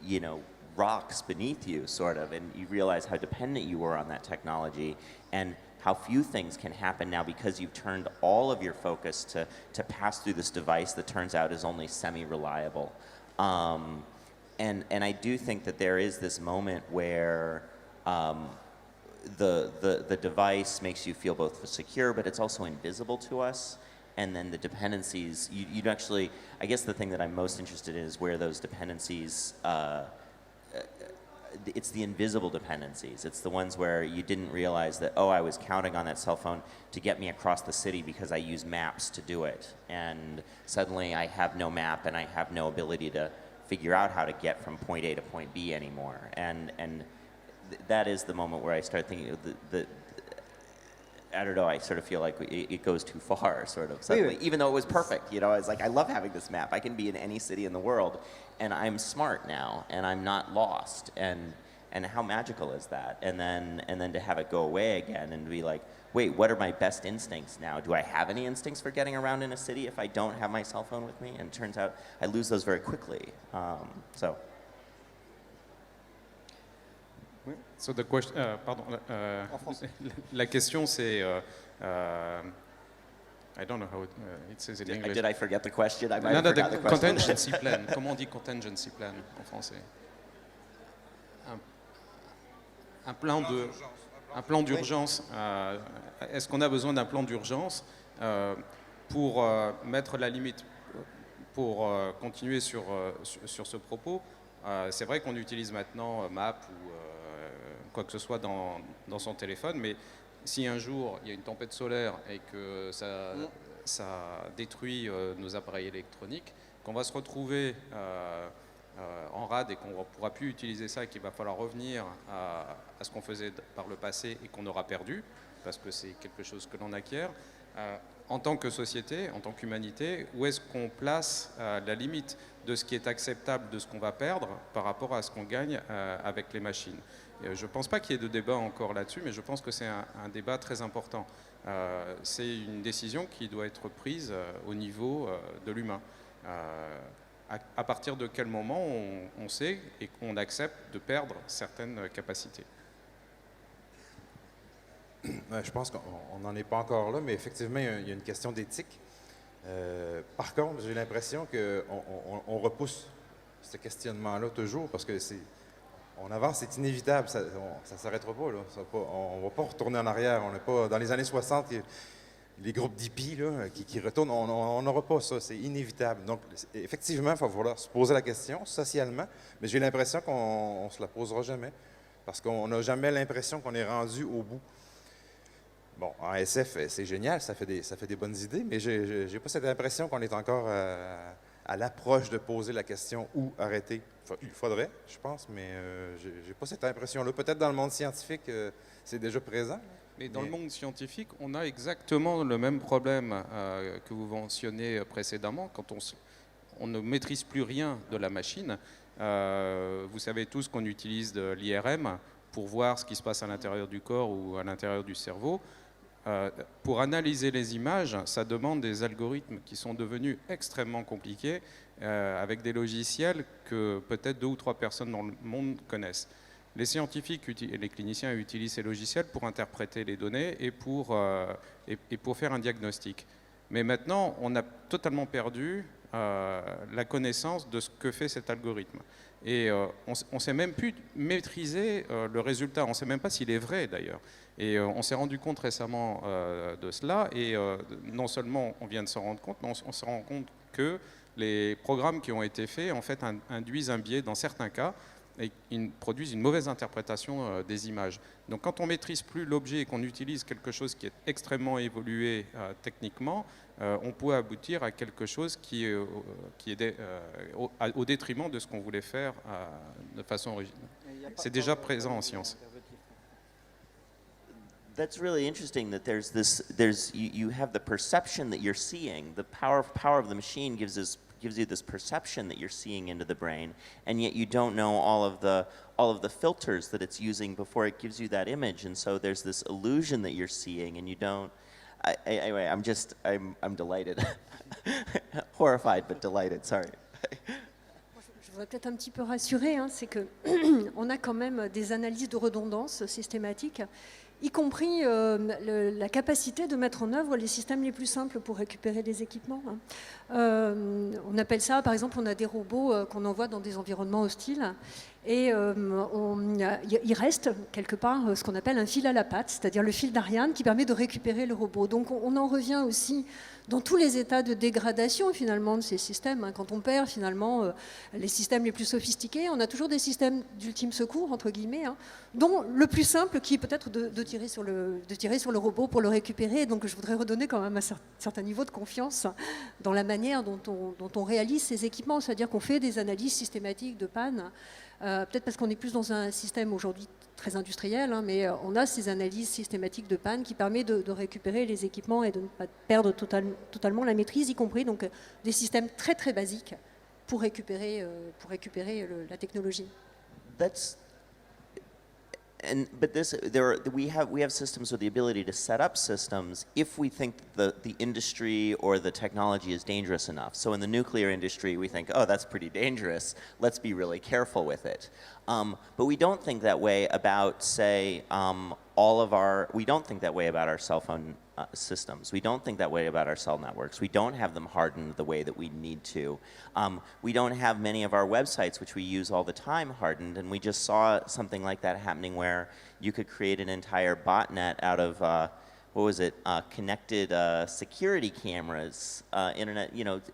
you know, rocks beneath you, sort of, and you realize how dependent you were on that technology, and how few things can happen now because you've turned all of your focus to pass through this device that turns out is only semi-reliable. And I do think that there is this moment where the device makes you feel both secure, but it's also invisible to us. And then the dependencies, you'd actually, I guess the thing that I'm most interested in is where those dependencies, it's the invisible dependencies. It's the ones where you didn't realize that, oh, I was counting on that cell phone to get me across the city because I use maps to do it. And suddenly I have no map and I have no ability to figure out how to get from point A to point B anymore. And that is the moment where I start thinking, I don't know, I sort of feel like it goes too far, sort of, suddenly, even though it was perfect, you know, it's like, I love having this map. I can be in any city in the world, and I'm smart now, and I'm not lost, and how magical is that? And then to have it go away again and be like, wait, what are my best instincts now? Do I have any instincts for getting around in a city if I don't have my cell phone with me? And it turns out I lose those very quickly, so. So the question, pardon, la question c'est, I don't know how it says in English. Did I forget the question? I might No, have forgot the question. contingency plan. Comment on dit contingency plan en français? Un plan d'urgence. Est-ce qu'on a besoin d'un plan d'urgence pour mettre la limite, pour continuer sur ce propos? C'est vrai qu'on utilise maintenant Map ou quoi que ce soit dans son téléphone, mais si un jour il y a une tempête solaire et que ça détruit nos appareils électroniques, qu'on va se retrouver en rade et qu'on ne pourra plus utiliser ça, et qu'il va falloir revenir à ce qu'on faisait par le passé et qu'on aura perdu, parce que c'est quelque chose que l'on acquiert, en tant que société, en tant qu'humanité, où est-ce qu'on place la limite de ce qui est acceptable, de ce qu'on va perdre par rapport à ce qu'on gagne avec les machines? Je ne pense pas qu'il y ait de débat encore là-dessus, mais je pense que c'est un débat très important. C'est une décision qui doit être prise au niveau de l'humain. À partir de quel moment on sait et qu'on accepte de perdre certaines capacités? Je pense qu'on n'en est pas encore là, mais effectivement, il y a une question d'éthique. Par contre, j'ai l'impression qu'on repousse ce questionnement-là toujours, parce que on avance, c'est inévitable, ça ne s'arrêtera pas, là. On ne va pas retourner en arrière. On n'est pas dans les années 60. les groupes d'hippies là, qui retournent. On n'aura pas ça, c'est inévitable. Donc, effectivement, il va falloir se poser la question socialement, mais j'ai l'impression qu'on ne se la posera jamais, parce qu'on n'a jamais l'impression qu'on est rendu au bout. Bon, en SF, c'est génial, ça fait des bonnes idées, mais j'ai pas cette impression qu'on est encore à l'approche de poser la question où arrêter. Il faudrait, je pense, mais j'ai pas cette impression-là. Peut-être dans le monde scientifique, c'est déjà présent. Mais dans le monde scientifique, on a exactement le même problème que vous mentionnez précédemment. Quand on ne maîtrise plus rien de la machine, vous savez tous qu'on utilise de l'IRM pour voir ce qui se passe à l'intérieur du corps ou à l'intérieur du cerveau. Pour analyser les images, ça demande des algorithmes qui sont devenus extrêmement compliqués avec des logiciels que peut-être 2 ou 3 personnes dans le monde connaissent. Les scientifiques et les cliniciens utilisent ces logiciels pour interpréter les données et pour faire un diagnostic. Mais maintenant, on a totalement perdu la connaissance de ce que fait cet algorithme. Et on ne sait même plus maîtriser le résultat, on ne sait même pas s'il est vrai d'ailleurs. Et on s'est rendu compte récemment de cela, et non seulement on vient de s'en rendre compte, mais on se rend compte que les programmes qui ont été faits en fait induisent un biais dans certains cas, et ils produisent une mauvaise interprétation des images. Donc quand on ne maîtrise plus l'objet et qu'on utilise quelque chose qui est extrêmement évolué techniquement, on peut aboutir à quelque chose qui est au détriment de ce qu'on voulait faire de façon originale. C'est déjà présent en science. That's really interesting that you have the perception that you're seeing. The power of the machine gives you this perception that you're seeing into the brain, and yet you don't know all of the filters that it's using before it gives you that image, and so there's this illusion that you're seeing, and you don't. Anyway, I'm delighted, horrified but delighted. Sorry. Je voudrais peut-être un petit peu rassurer, c'est que on a quand même des analyses de redondance systématiques, y compris la capacité de mettre en œuvre les systèmes les plus simples pour récupérer les équipements. On appelle ça, par exemple, on a des robots qu'on envoie dans des environnements hostiles, et il reste quelque part ce qu'on appelle un fil à la patte, c'est-à-dire le fil d'Ariane qui permet de récupérer le robot. Donc on en revient aussi dans tous les états de dégradation finalement de ces systèmes. Quand on perd finalement les systèmes les plus sophistiqués, on a toujours des systèmes d'ultime secours, entre guillemets, dont le plus simple qui est peut-être de tirer sur le robot pour le récupérer. Donc je voudrais redonner quand même un certain niveau de confiance dans la manière dont on réalise ces équipements, c'est-à-dire qu'on fait des analyses systématiques de panne. Peut-être parce qu'on est plus dans un système aujourd'hui très industriel, mais on a ces analyses systématiques de panne qui permettent de récupérer les équipements et de ne pas perdre totalement la maîtrise, y compris donc, des systèmes très très basiques pour récupérer la technologie. We have systems with the ability to set up systems if we think the industry or the technology is dangerous enough. So in the nuclear industry, we think, oh, that's pretty dangerous. Let's be really careful with it. But we don't think that way about, say, we don't think that way about our cell phone systems. We don't think that way about our cell networks. We don't have them hardened the way that we need to. We don't have many of our websites, which we use all the time, hardened, and we just saw something like that happening where you could create an entire botnet out of, connected security cameras,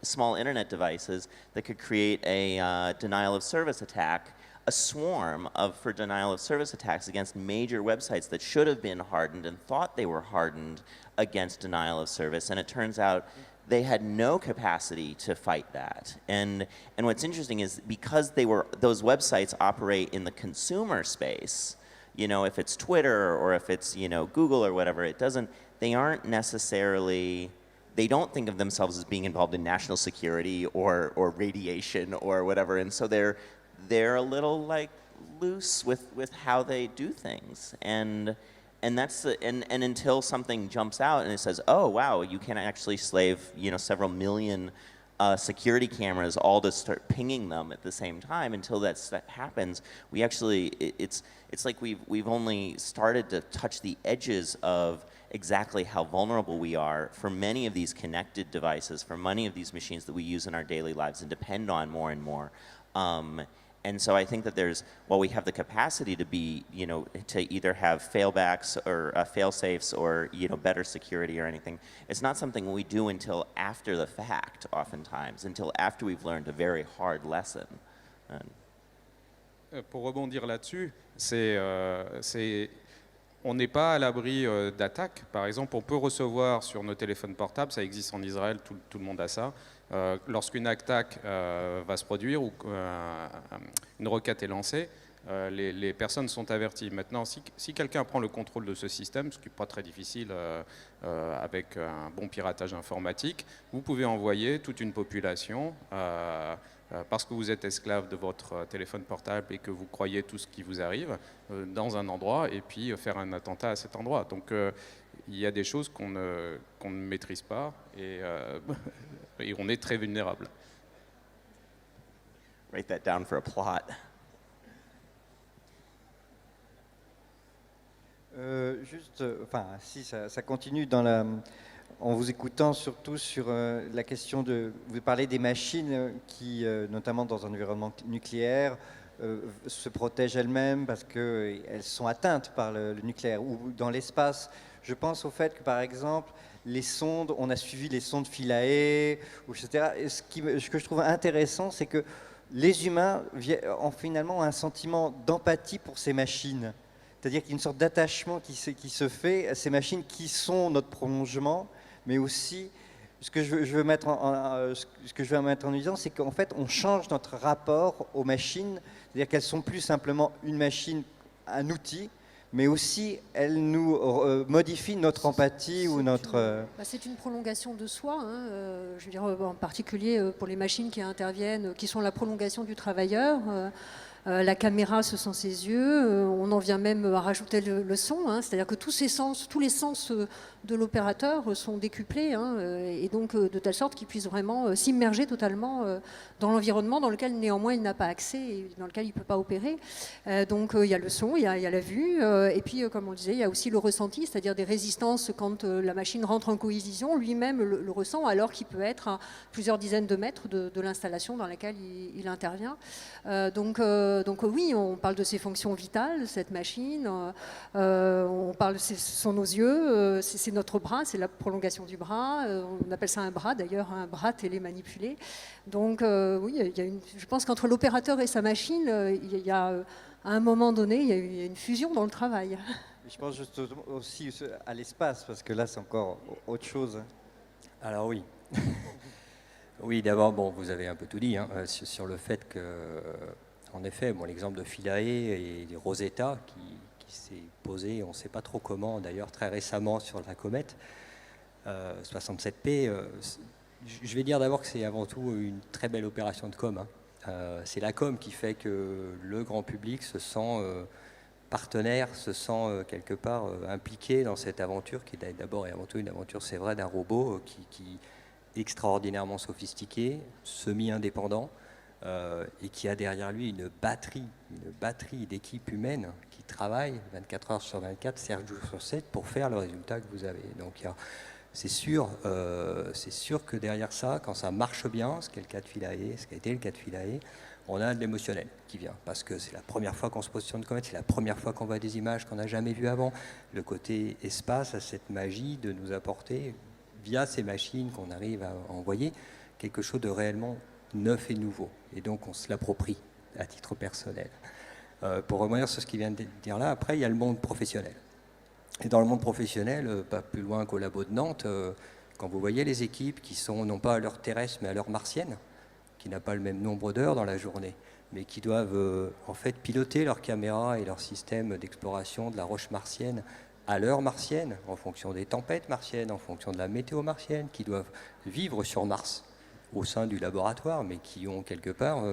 small internet devices that could create a denial of service attack, a swarm for denial of service attacks against major websites that should have been hardened and thought they were hardened against denial of service, and it turns out they had no capacity to fight that. And what's interesting is because those websites operate in the consumer space, if it's Twitter or if it's Google or whatever, they don't think of themselves as being involved in national security or radiation or whatever, and so they're a little like loose with how they do things, and until something jumps out and it says, oh wow, you can actually slave several million security cameras all to start pinging them at the same time. Until that happens, it's like we've only started to touch the edges of exactly how vulnerable we are for many of these connected devices, for many of these machines that we use in our daily lives and depend on more and more. And so I think that while we have the capacity to be, to either have failbacks or fail-safes or, better security or anything, it's not something we do until after the fact, oftentimes, until after we've learned a very hard lesson. Pour rebondir là-dessus, on n'est pas à l'abri d'attaques. Par exemple, on peut recevoir sur nos téléphones portables, ça existe en Israël, tout le monde a ça, lorsqu'une attaque va se produire ou une requête est lancée, les personnes sont averties. Maintenant, si quelqu'un prend le contrôle de ce système, ce qui n'est pas très difficile avec un bon piratage informatique, vous pouvez envoyer toute une population parce que vous êtes esclave de votre téléphone portable et que vous croyez tout ce qui vous arrive dans un endroit et puis faire un attentat à cet endroit. Donc il y a des choses qu'on ne maîtrise pas et on est très vulnérable. Write that down for a plot. Si ça continue en vous écoutant surtout sur la question vous parlez des machines qui, notamment dans un environnement nucléaire, se protègent elles-mêmes parce qu'elles sont atteintes par le nucléaire. Ou dans l'espace, je pense au fait que par exemple, les sondes, on a suivi les sondes Philae, etc. Et ce que je trouve intéressant, c'est que les humains ont finalement un sentiment d'empathie pour ces machines. C'est-à-dire qu'il y a une sorte d'attachement qui se fait à ces machines qui sont notre prolongement, mais aussi ce que je veux mettre en évidence, c'est qu'en fait, on change notre rapport aux machines, c'est-à-dire qu'elles sont plus simplement une machine, un outil, mais aussi elles nous modifient notre empathie ou notre... C'est une prolongation de soi, hein, je veux dire, en particulier pour les machines qui interviennent, qui sont la prolongation du travailleur. La caméra, ce sont ses yeux. On en vient même à rajouter le son, hein, c'est-à-dire que tous les sens de l'opérateur sont décuplés, hein, et donc de telle sorte qu'il puisse vraiment s'immerger totalement dans l'environnement dans lequel néanmoins il n'a pas accès et dans lequel il ne peut pas opérer. Donc il y a le son, il y a la vue, et puis comme on le disait, il y a aussi le ressenti, c'est-à-dire des résistances quand la machine rentre en collision, lui-même le ressent alors qu'il peut être à plusieurs dizaines de mètres de l'installation dans laquelle il intervient. Donc oui, on parle de ses fonctions vitales, cette machine, on parle, ce sont nos yeux, c'est notre bras, c'est la prolongation du bras, on appelle ça un bras d'ailleurs, un bras télémanipulé. Donc oui, je pense qu'entre l'opérateur et sa machine, il y a à un moment donné, il y a une fusion dans le travail. Je pense juste aussi à l'espace, parce que là c'est encore autre chose. Alors oui. Oui, d'abord, vous avez un peu tout dit, hein, sur le fait que, en effet, l'exemple de Philae et de Rosetta qui s'est posé, on ne sait pas trop comment, d'ailleurs très récemment sur la comète 67P, je vais dire d'abord que c'est avant tout une très belle opération de com. Hein. C'est la com qui fait que le grand public se sent partenaire, se sent quelque part impliqué dans cette aventure qui est d'abord et avant tout une aventure, c'est vrai, d'un robot qui est extraordinairement sophistiqué, semi-indépendant, et qui a derrière lui une batterie d'équipes humaines qui travaillent 24 heures sur 24, 7 jours sur 7 pour faire le résultat que vous avez. Donc c'est sûr que derrière ça, quand ça marche bien, ce qui est le cas de Philae, ce qui a été le cas de Philae, on a de l'émotionnel qui vient, parce que c'est la première fois qu'on se pose sur une comète, c'est la première fois qu'on voit des images qu'on n'a jamais vues avant. Le côté espace a cette magie de nous apporter, via ces machines qu'on arrive à envoyer, quelque chose de réellement neuf et nouveau. Et donc on se l'approprie à titre personnel. Pour revenir sur ce qu'il vient de dire là, après il y a le monde professionnel. Et dans le monde professionnel, pas plus loin qu'au labo de Nantes, quand vous voyez les équipes qui sont non pas à l'heure terrestre mais à l'heure martienne, qui n'a pas le même nombre d'heures dans la journée, mais qui doivent en fait piloter leur caméra et leur système d'exploration de la roche martienne à l'heure martienne, en fonction des tempêtes martiennes, en fonction de la météo martienne, qui doivent vivre sur Mars au sein du laboratoire, mais qui ont quelque part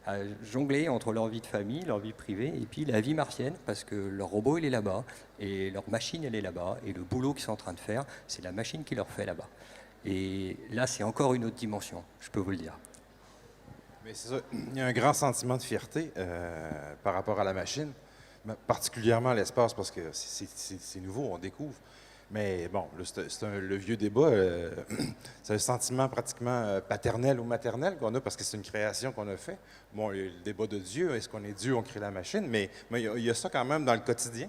à jongler entre leur vie de famille, leur vie privée, et puis la vie martienne, parce que leur robot, il est là-bas, et leur machine, elle est là-bas, et le boulot qu'ils sont en train de faire, c'est la machine qui leur fait là-bas. Et là, c'est encore une autre dimension, je peux vous le dire. Mais c'est ça, il y a un grand sentiment de fierté par rapport à la machine, particulièrement à l'espace, parce que c'est nouveau, on découvre. Mais bon, là, le vieux débat. C'est un sentiment pratiquement paternel ou maternel qu'on a parce que c'est une création qu'on a fait. Bon, il y a le débat de Dieu, est-ce qu'on est Dieu, on crée la machine, mais il y a ça quand même dans le quotidien.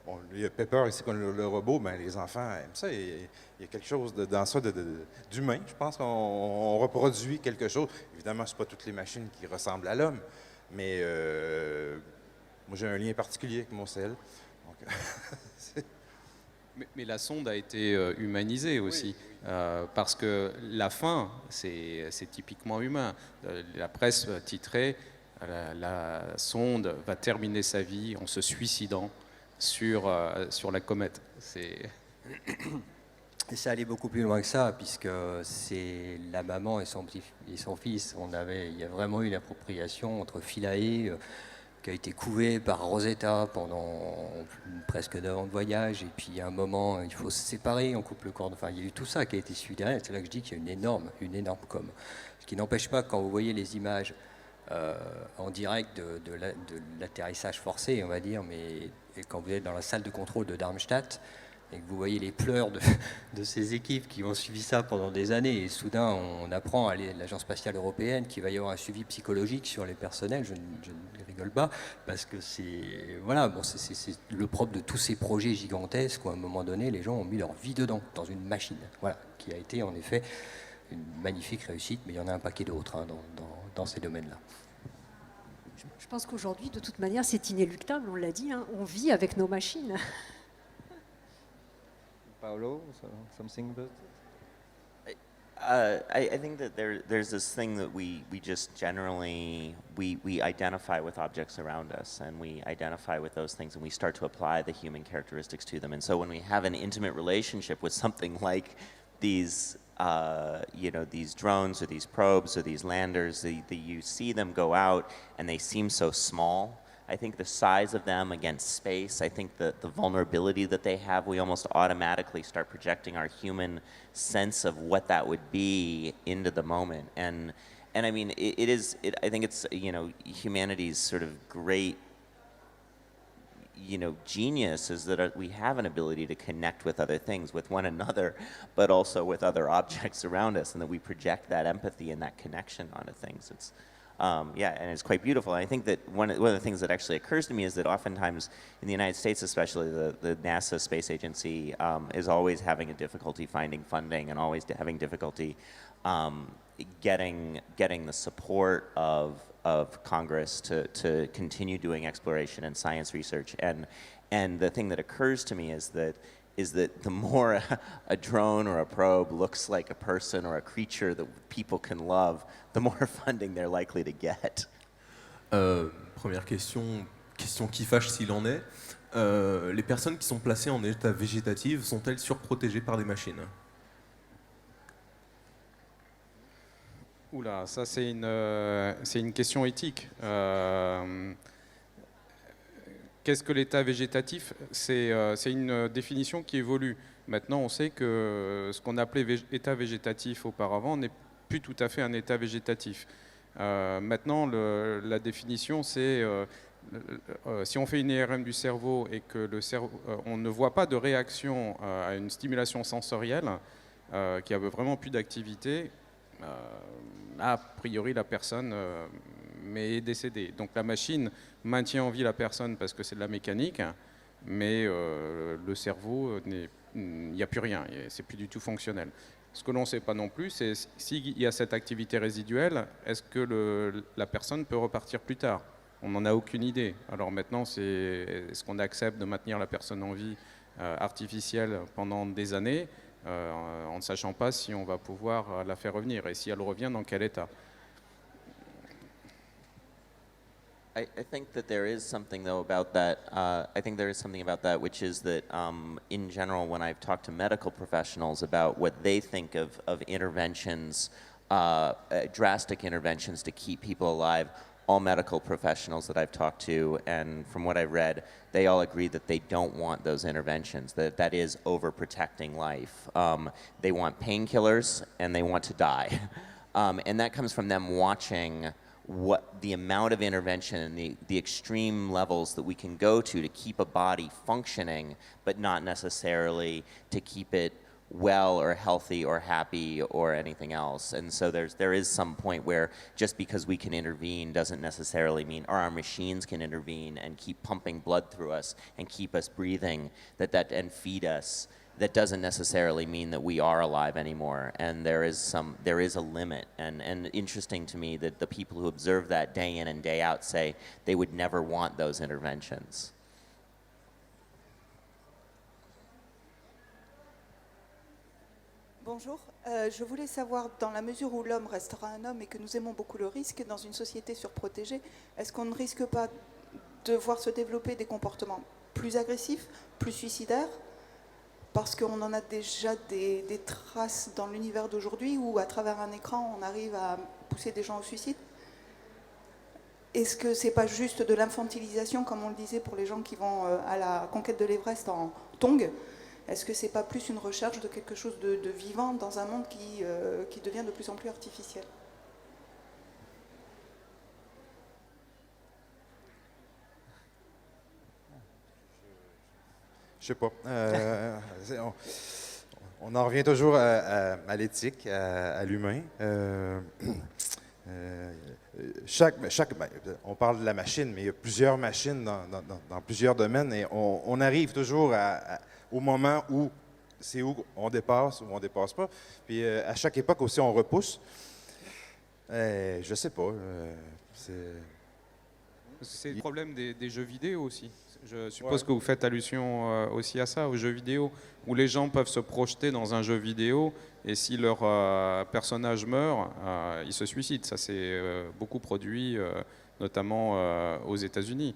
Bon, il y a Pepper ici, le robot, ben, les enfants aiment ça. Il y a quelque chose dans ça d'humain. Je pense qu'on reproduit quelque chose. Évidemment, ce pas toutes les machines qui ressemblent à l'homme, mais moi, j'ai un lien particulier avec mon cell. Donc, Mais la sonde a été humanisée aussi, parce que la fin, c'est typiquement humain. La presse titrait la sonde va terminer sa vie en se suicidant sur la comète. Et ça allait beaucoup plus loin que ça, puisque c'est la maman et son fils. Il y a vraiment eu une appropriation entre Philae, qui a été couvé par Rosetta pendant presque 9 ans de voyage, et puis à un moment, il faut se séparer, on coupe le cordon. Enfin, il y a eu tout ça qui a été suivi derrière. C'est là que je dis qu'il y a une énorme com. Ce qui n'empêche pas, quand vous voyez les images en direct de l'atterrissage forcé, on va dire, mais quand vous êtes dans la salle de contrôle de Darmstadt, et que vous voyez les pleurs de ces équipes qui ont suivi ça pendant des années, et soudain on apprend à l'Agence spatiale européenne qu'il va y avoir un suivi psychologique sur les personnels, je ne rigole pas, parce que c'est le propre de tous ces projets gigantesques où à un moment donné les gens ont mis leur vie dedans, dans une machine, voilà, qui a été en effet une magnifique réussite, mais il y en a un paquet d'autres dans ces domaines-là. Je pense qu'aujourd'hui, de toute manière, c'est inéluctable, on l'a dit, hein, on vit avec nos machines. Paolo, something about it? I think that there's this thing that we just generally, we identify with objects around us, and we identify with those things, and we start to apply the human characteristics to them. And so when we have an intimate relationship with something like these, these drones or these probes or these landers, you see them go out and they seem so small. I think the size of them against space, I think the vulnerability that they have, we almost automatically start projecting our human sense of what that would be into the moment. And I mean, I think it's, humanity's sort of great, genius is that we have an ability to connect with other things, with one another, but also with other objects around us, and that we project that empathy and that connection onto things. And it's quite beautiful. And I think that one of the things that actually occurs to me is that oftentimes in the United States, especially the NASA Space Agency is always having a difficulty finding funding and always having difficulty getting the support of Congress to continue doing exploration and science research. And the thing that occurs to me is that the more a drone or a probe looks like a person or a creature that people can love, the more funding they're likely to get. Première question qui fâche s'il en est. Les personnes qui sont placées en état végétatif sont-elles surprotégées par les machines? Oula, ça c'est une question éthique. Qu'est-ce que l'état végétatif? C'est une définition qui évolue. Maintenant, on sait que ce qu'on appelait état végétatif auparavant n'est plus tout à fait un état végétatif. Maintenant, la définition, c'est si on fait une IRM du cerveau et que on ne voit pas de réaction à une stimulation sensorielle, qui a vraiment plus d'activité, a priori la personne est décédée. Donc la machine maintient en vie la personne parce que c'est de la mécanique, mais le cerveau, il n'y a plus rien, c'est plus du tout fonctionnel. Ce que l'on ne sait pas non plus, c'est s'il y a cette activité résiduelle, est-ce que la personne peut repartir plus tard? On n'en a aucune idée. Alors maintenant, est-ce qu'on accepte de maintenir la personne en vie artificielle pendant des années, en ne sachant pas si on va pouvoir la faire revenir et si elle revient, dans quel état? I think that there is something though about that. I think there is something about that, which is that in general, when I've talked to medical professionals about what they think of interventions, drastic interventions to keep people alive, all medical professionals that I've talked to, and from what I've read, they all agree that they don't want those interventions, that is overprotecting life. They want painkillers and they want to die. And that comes from them watching what the amount of intervention and the extreme levels that we can go to keep a body functioning, but not necessarily to keep it well or healthy or happy or anything else. And so there is some point where just because we can intervene doesn't necessarily mean, or our machines can intervene and keep pumping blood through us and keep us breathing, and feed us, that doesn't necessarily mean that we are alive anymore. And there is a limit. And interesting to me that the people who observe that day in and day out say they would never want those interventions. Bonjour, je voulais savoir, dans la mesure où l'homme restera un homme et que nous aimons beaucoup le risque, dans une société surprotégée, est-ce qu'on ne risque pas de voir se développer des comportements plus agressifs, plus suicidaires, parce qu'on en a déjà des traces dans l'univers d'aujourd'hui où, à travers un écran, on arrive à pousser des gens au suicide? Est-ce que c'est pas juste de l'infantilisation, comme on le disait, pour les gens qui vont à la conquête de l'Everest en tongs? Est-ce que c'est pas plus une recherche de quelque chose de vivant dans un monde qui devient de plus en plus artificiel? Je sais pas. On en revient toujours à l'éthique, à l'humain. On parle de la machine, mais il y a plusieurs machines dans plusieurs domaines et on arrive toujours au moment où on dépasse ou on dépasse pas. Puis à chaque époque aussi, on repousse. Je sais pas. C'est le problème des jeux vidéo aussi. Je suppose que vous faites allusion aussi à ça, aux jeux vidéo, où les gens peuvent se projeter dans un jeu vidéo et si leur personnage meurt, ils se suicident. Ça s'est beaucoup produit, notamment aux États-Unis.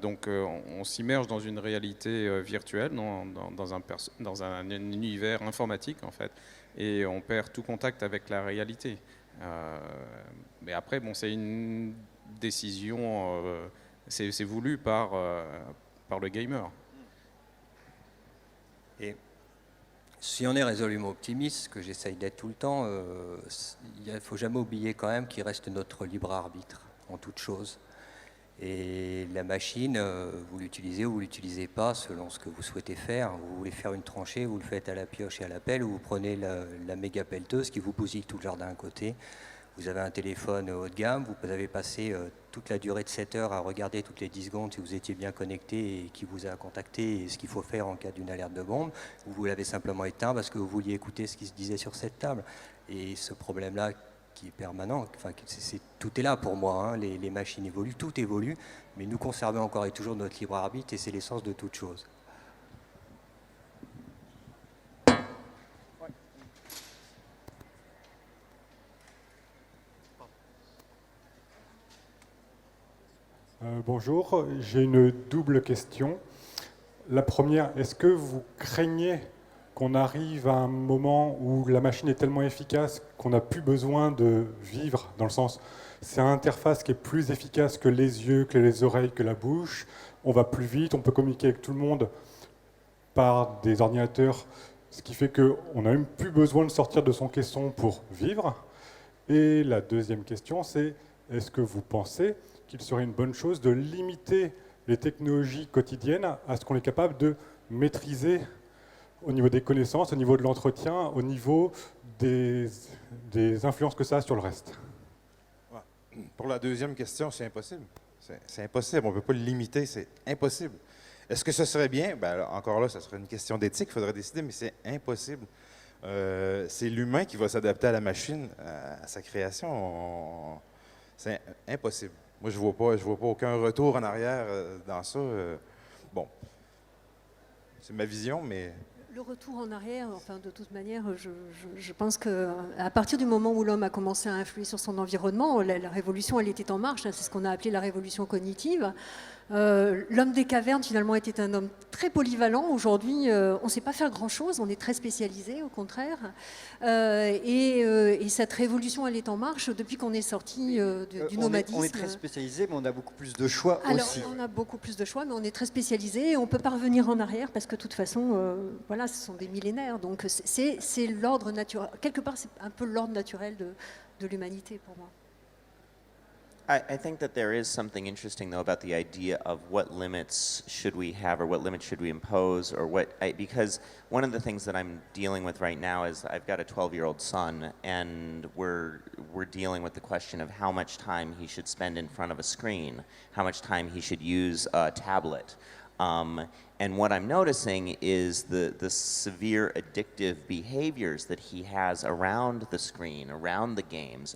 Donc on s'immerge dans une réalité virtuelle, dans un univers informatique en fait, et on perd tout contact avec la réalité. Mais après, bon, c'est une décision, c'est voulu par le gamer. Et si on est résolument optimiste, ce que j'essaye d'être tout le temps, il ne faut jamais oublier quand même qu'il reste notre libre arbitre en toute chose. Et la machine, vous l'utilisez ou vous ne l'utilisez pas selon ce que vous souhaitez faire. Vous voulez faire une tranchée, vous le faites à la pioche et à la pelle, ou vous prenez la méga pelleteuse qui vous bousille tout le jardin à côté. Vous avez un téléphone haut de gamme, vous avez passé toute la durée de 7 heures à regarder toutes les 10 secondes si vous étiez bien connecté et qui vous a contacté et ce qu'il faut faire en cas d'une alerte de bombe. Vous l'avez simplement éteint parce que vous vouliez écouter ce qui se disait sur cette table. Et ce problème-là qui est permanent, enfin, tout est là pour moi, hein. Les machines évoluent, tout évolue, mais nous conservons encore et toujours notre libre arbitre et c'est l'essence de toute chose. Bonjour, j'ai une double question. La première, est-ce que vous craignez qu'on arrive à un moment où la machine est tellement efficace qu'on n'a plus besoin de vivre, dans le sens, c'est une interface qui est plus efficace que les yeux, que les oreilles, que la bouche, on va plus vite, on peut communiquer avec tout le monde par des ordinateurs, ce qui fait qu'on n'a même plus besoin de sortir de son caisson pour vivre. Et la deuxième question, c'est est-ce que vous pensez qu'il serait une bonne chose de limiter les technologies quotidiennes à ce qu'on est capable de maîtriser au niveau des connaissances, au niveau de l'entretien, au niveau des influences que ça a sur le reste? Pour la deuxième question, c'est impossible. C'est impossible, on ne peut pas le limiter, c'est impossible. Est-ce que ce serait bien? Ben, encore là, ça serait une question d'éthique, il faudrait décider, mais c'est impossible. C'est l'humain qui va s'adapter à la machine, à sa création. C'est impossible. Moi, je vois pas aucun retour en arrière dans ça. Bon, c'est ma vision, mais... Le retour en arrière, enfin, de toute manière, je pense qu'à partir du moment où l'homme a commencé à influer sur son environnement, la révolution, elle était en marche. C'est ce qu'on a appelé la révolution cognitive. L'homme des cavernes, finalement, était un homme très polyvalent. Aujourd'hui, on ne sait pas faire grand-chose, on est très spécialisé, au contraire. Et cette révolution, elle est en marche depuis qu'on est sorti du nomadisme. On est très spécialisé, mais on a beaucoup plus de choix aussi. Alors, on a beaucoup plus de choix, mais on est très spécialisé et on ne peut pas revenir en arrière parce que, de toute façon, voilà, ce sont des millénaires. Donc, c'est l'ordre naturel. Quelque part, c'est un peu l'ordre naturel de l'humanité, pour moi. I think that there is something interesting, though, about the idea of what limits should we have or what limits should we impose or because one of the things that I'm dealing with right now is I've got a 12-year-old son, and we're dealing with the question of how much time he should spend in front of a screen, how much time he should use a tablet. And what I'm noticing is the severe addictive behaviors that he has around the screen, around the games,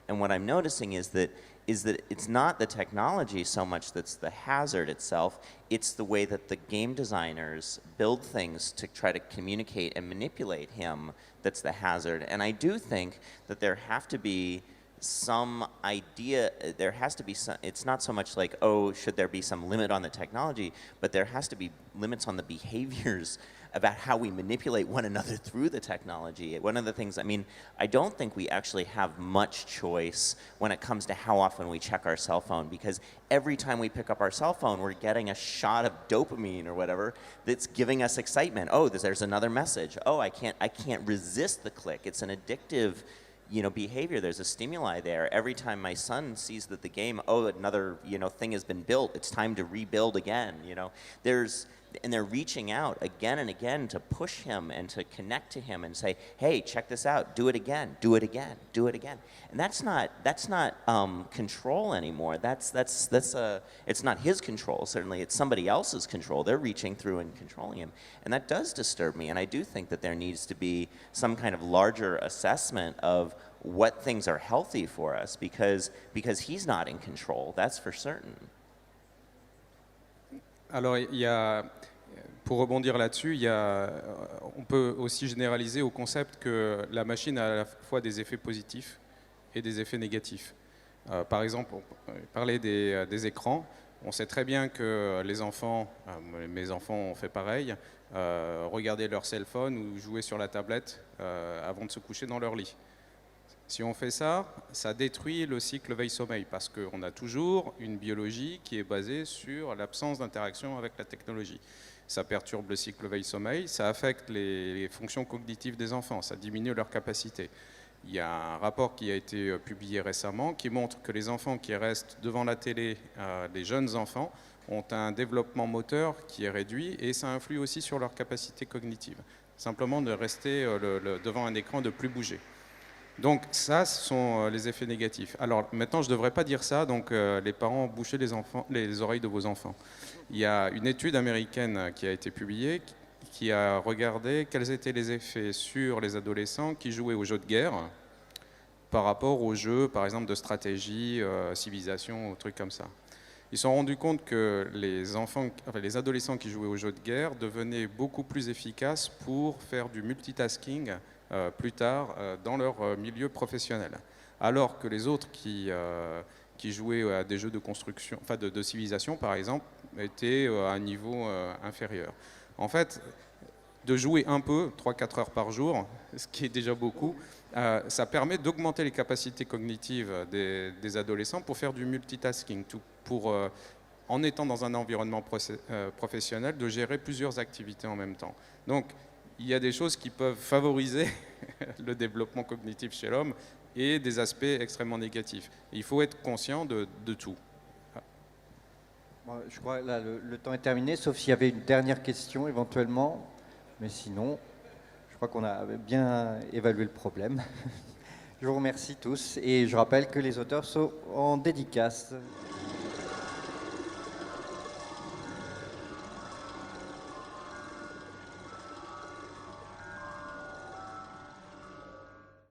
and what I'm noticing is that it's not the technology so much that's the hazard itself, it's the way that the game designers build things to try to communicate and manipulate him that's the hazard. And I do think that there have to be some idea, there has to be some, it's not so much like, oh, should there be some limit on the technology, but there has to be limits on the behaviors about how we manipulate one another through the technology. One of the things, I mean, I don't think we actually have much choice when it comes to how often we check our cell phone, because every time we pick up our cell phone, we're getting a shot of dopamine or whatever that's giving us excitement. Oh, there's another message. Oh, I can't resist the click. It's an addictive behavior. There's a stimuli there. Every time my son sees that the game, oh, another, thing has been built, it's time to rebuild again, and they're reaching out again and again to push him and to connect to him and say, hey, check this out, do it again, do it again, do it again. And that's not control anymore. It's not his control, certainly. It's somebody else's control. They're reaching through and controlling him. And that does disturb me. And I do think that there needs to be some kind of larger assessment of what things are healthy for us, because he's not in control, that's for certain. Alors, pour rebondir là-dessus, on peut aussi généraliser au concept que la machine a à la fois des effets positifs et des effets négatifs. Par exemple, on parlait des écrans. On sait très bien que les enfants, mes enfants ont fait pareil, regarder leur cell phone ou jouer sur la tablette avant de se coucher dans leur lit. Si on fait ça, ça détruit le cycle veille-sommeil, parce qu'on a toujours une biologie qui est basée sur l'absence d'interaction avec la technologie. Ça perturbe le cycle veille-sommeil, ça affecte les fonctions cognitives des enfants, ça diminue leur capacité. Il y a un rapport qui a été publié récemment qui montre que les enfants qui restent devant la télé, les jeunes enfants, ont un développement moteur qui est réduit, et ça influe aussi sur leur capacité cognitive. Simplement de rester devant un écran, de ne plus bouger. Donc ça, ce sont les effets négatifs. Alors maintenant, je ne devrais pas dire ça, donc les parents, bouchez les oreilles de vos enfants. Il y a une étude américaine qui a été publiée qui a regardé quels étaient les effets sur les adolescents qui jouaient aux jeux de guerre par rapport aux jeux, par exemple, de stratégie, civilisation, ou trucs comme ça. Ils se sont rendus compte que les adolescents qui jouaient aux jeux de guerre devenaient beaucoup plus efficaces pour faire du multitasking plus tard dans leur milieu professionnel. Alors que les autres qui jouaient à des jeux de construction, enfin de civilisation par exemple, étaient à un niveau inférieur. En fait, de jouer un peu, 3-4 heures par jour, ce qui est déjà beaucoup, ça permet d'augmenter les capacités cognitives des adolescents pour faire du multitasking, en étant dans un environnement professionnel, de gérer plusieurs activités en même temps. Donc, il y a des choses qui peuvent favoriser le développement cognitif chez l'homme et des aspects extrêmement négatifs. Et il faut être conscient de tout. Bon, je crois que là, le temps est terminé, sauf s'il y avait une dernière question éventuellement. Mais sinon, je crois qu'on a bien évalué le problème. Je vous remercie tous et je rappelle que les auteurs sont en dédicace.